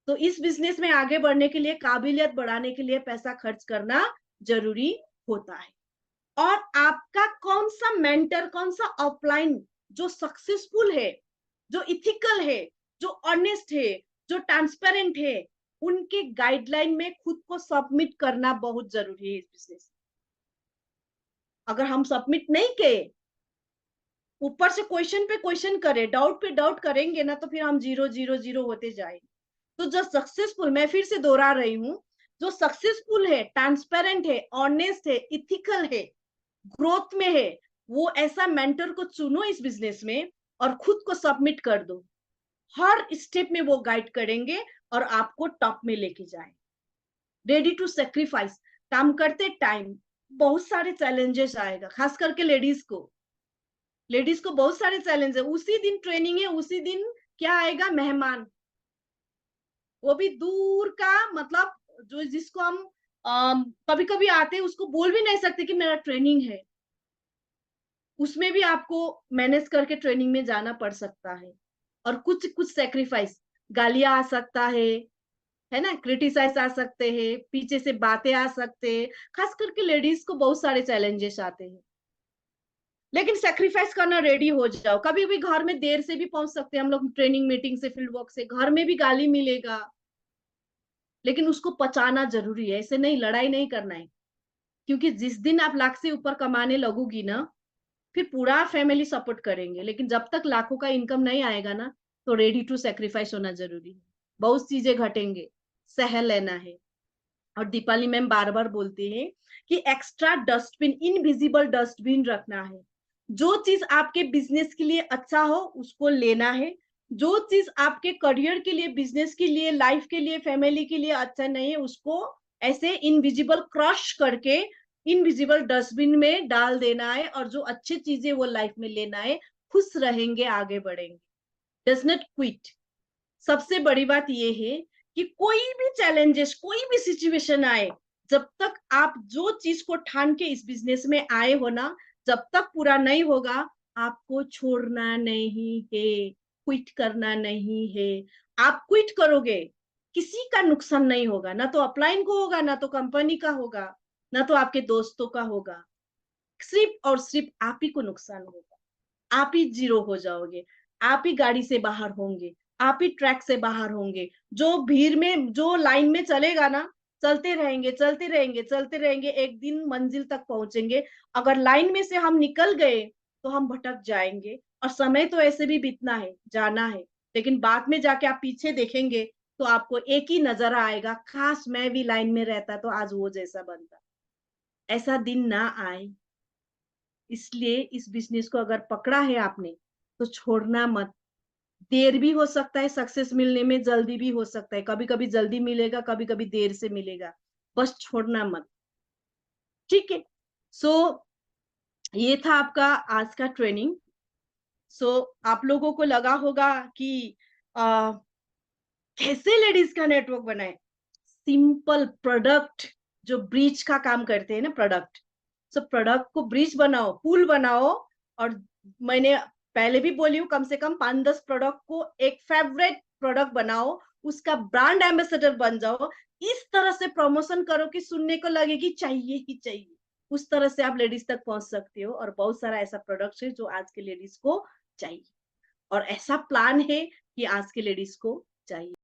तो इस बिजनेस में आगे बढ़ने के लिए, काबिलियत बढ़ाने के लिए पैसा खर्च करना जरूरी होता है। और आपका कौन सा मेंटर, कौन सा ऑफलाइन जो सक्सेसफुल है, जो इथिकल है, जो ऑनेस्ट है, जो ट्रांसपेरेंट है, उनके गाइडलाइन में खुद को सबमिट करना बहुत जरूरी है इस बिजनेस। अगर हम सबमिट नहीं किए, ऊपर से क्वेश्चन पे क्वेश्चन करें, डाउट पे डाउट करेंगे ना, तो फिर हम 0 0 0 होते जाएंगे। तो जो सक्सेसफुल, मैं फिर से दोहरा रही हूँ, जो सक्सेसफुल है, ट्रांसपेरेंट है, ऑनेस्ट है, इथिकल है, ग्रोथ में है, वो ऐसा मेंटर को चुनो इस बिजनेस में और खुद को सबमिट कर दो। हर स्टेप में वो गाइड करेंगे और आपको टॉप में लेके जाए। Ready to sacrifice. काम करते टाइम बहुत सारे चैलेंजेस आएगा, खास करके लेडीज को बहुत सारे चैलेंज है। उसी दिन ट्रेनिंग है, उसी दिन क्या आएगा, मेहमान, वो भी दूर का, मतलब जो जिसको हम कभी कभी आते हैं उसको बोल भी नहीं सकते कि मेरा ट्रेनिंग है। उसमें भी आपको मैनेज करके ट्रेनिंग में जाना पड़ सकता है। और कुछ कुछ सेक्रीफाइस, गालियां आ सकता है ना, क्रिटिसाइज आ सकते हैं, पीछे से बातें आ सकते हैं। खास करके लेडीज को बहुत सारे चैलेंजेस आते हैं, लेकिन सेक्रीफाइस करना रेडी हो जाओ। कभी भी घर में देर से भी पहुंच सकते हैं हम लोग, ट्रेनिंग मीटिंग से, फील्ड वर्क से, घर में भी गाली मिलेगा, लेकिन उसको पचाना जरूरी है। ऐसे नहीं, लड़ाई नहीं करना है, क्योंकि जिस दिन आप लाख से ऊपर कमाने लगोगी ना, फिर पूरा फैमिली सपोर्ट करेंगे, लेकिन जब तक लाखों का इनकम नहीं आएगा ना, तो रेडी टू सेक्रीफाइस होना जरूरी है। बहुत चीजें घटेंगे, सह लेना है। और दीपाली मैम बार बार बोलती है कि एक्स्ट्रा डस्टबिन, इनविजिबल डस्टबिन रखना है। जो चीज आपके बिजनेस के लिए अच्छा हो उसको लेना है, जो चीज आपके करियर के लिए, बिजनेस के लिए, लाइफ के लिए, फैमिली के लिए अच्छा नहीं है, उसको ऐसे इनविजिबल क्रश करके इनविजिबल डस्टबिन में डाल देना है। और जो अच्छी चीजें वो लाइफ में लेना है। खुश रहेंगे, आगे बढ़ेंगे। Does not quit. सबसे बड़ी बात ये है कि कोई भी चैलेंजेस, कोई भी सिचुएशन आए, जब तक आप जो चीज को ठान के इस बिजनेस में आए हो ना, जब तक पूरा नहीं होगा, आपको छोड़ना नहीं है, क्विट करना नहीं है। आप क्विट करोगे, किसी का नुकसान नहीं होगा, ना तो अपलाइन को होगा, ना तो कंपनी का होगा, ना तो आपके दोस्तों का होगा। सिर्फ और सिर्फ आप ही को नुकसान होगा। आप ही जीरो हो जाओगे, आप ही गाड़ी से बाहर होंगे, आप ही ट्रैक से बाहर होंगे। जो भीड़ में, जो लाइन में चलेगा ना, चलते रहेंगे, चलते रहेंगे, चलते रहेंगे, एक दिन मंजिल तक पहुंचेंगे। अगर लाइन में से हम निकल गए तो हम भटक जाएंगे। और समय तो ऐसे भी बीतना है, जाना है, लेकिन बाद में जाके आप पीछे देखेंगे तो आपको एक ही नजर आएगा, काश मैं भी लाइन में रहता तो आज वो जैसा बनता। ऐसा दिन ना आए, इसलिए इस बिजनेस को अगर पकड़ा है आपने तो छोड़ना मत। देर भी हो सकता है सक्सेस मिलने में, जल्दी भी हो सकता है, कभी कभी जल्दी मिलेगा, कभी कभी देर से मिलेगा, बस छोड़ना मत। ठीक है, सो ये था आपका आज का ट्रेनिंग। सो आप लोगों को लगा होगा कि कैसे लेडीज का नेटवर्क बनाए। सिंपल प्रोडक्ट जो ब्रिज का काम करते हैं ना, प्रोडक्ट, सो प्रोडक्ट को ब्रिज बनाओ, पुल बनाओ। और मैंने पहले भी बोली हूँ, कम से कम 5-10 प्रोडक्ट को एक फेवरेट प्रोडक्ट बनाओ, उसका ब्रांड एम्बेसडर बन जाओ। इस तरह से प्रमोशन करो कि सुनने को लगे कि चाहिए ही चाहिए। उस तरह से आप लेडीज तक पहुंच सकते हो। और बहुत सारा ऐसा प्रोडक्ट है जो आज के लेडीज को चाहिए, और ऐसा प्लान है कि आज के लेडीज को चाहिए।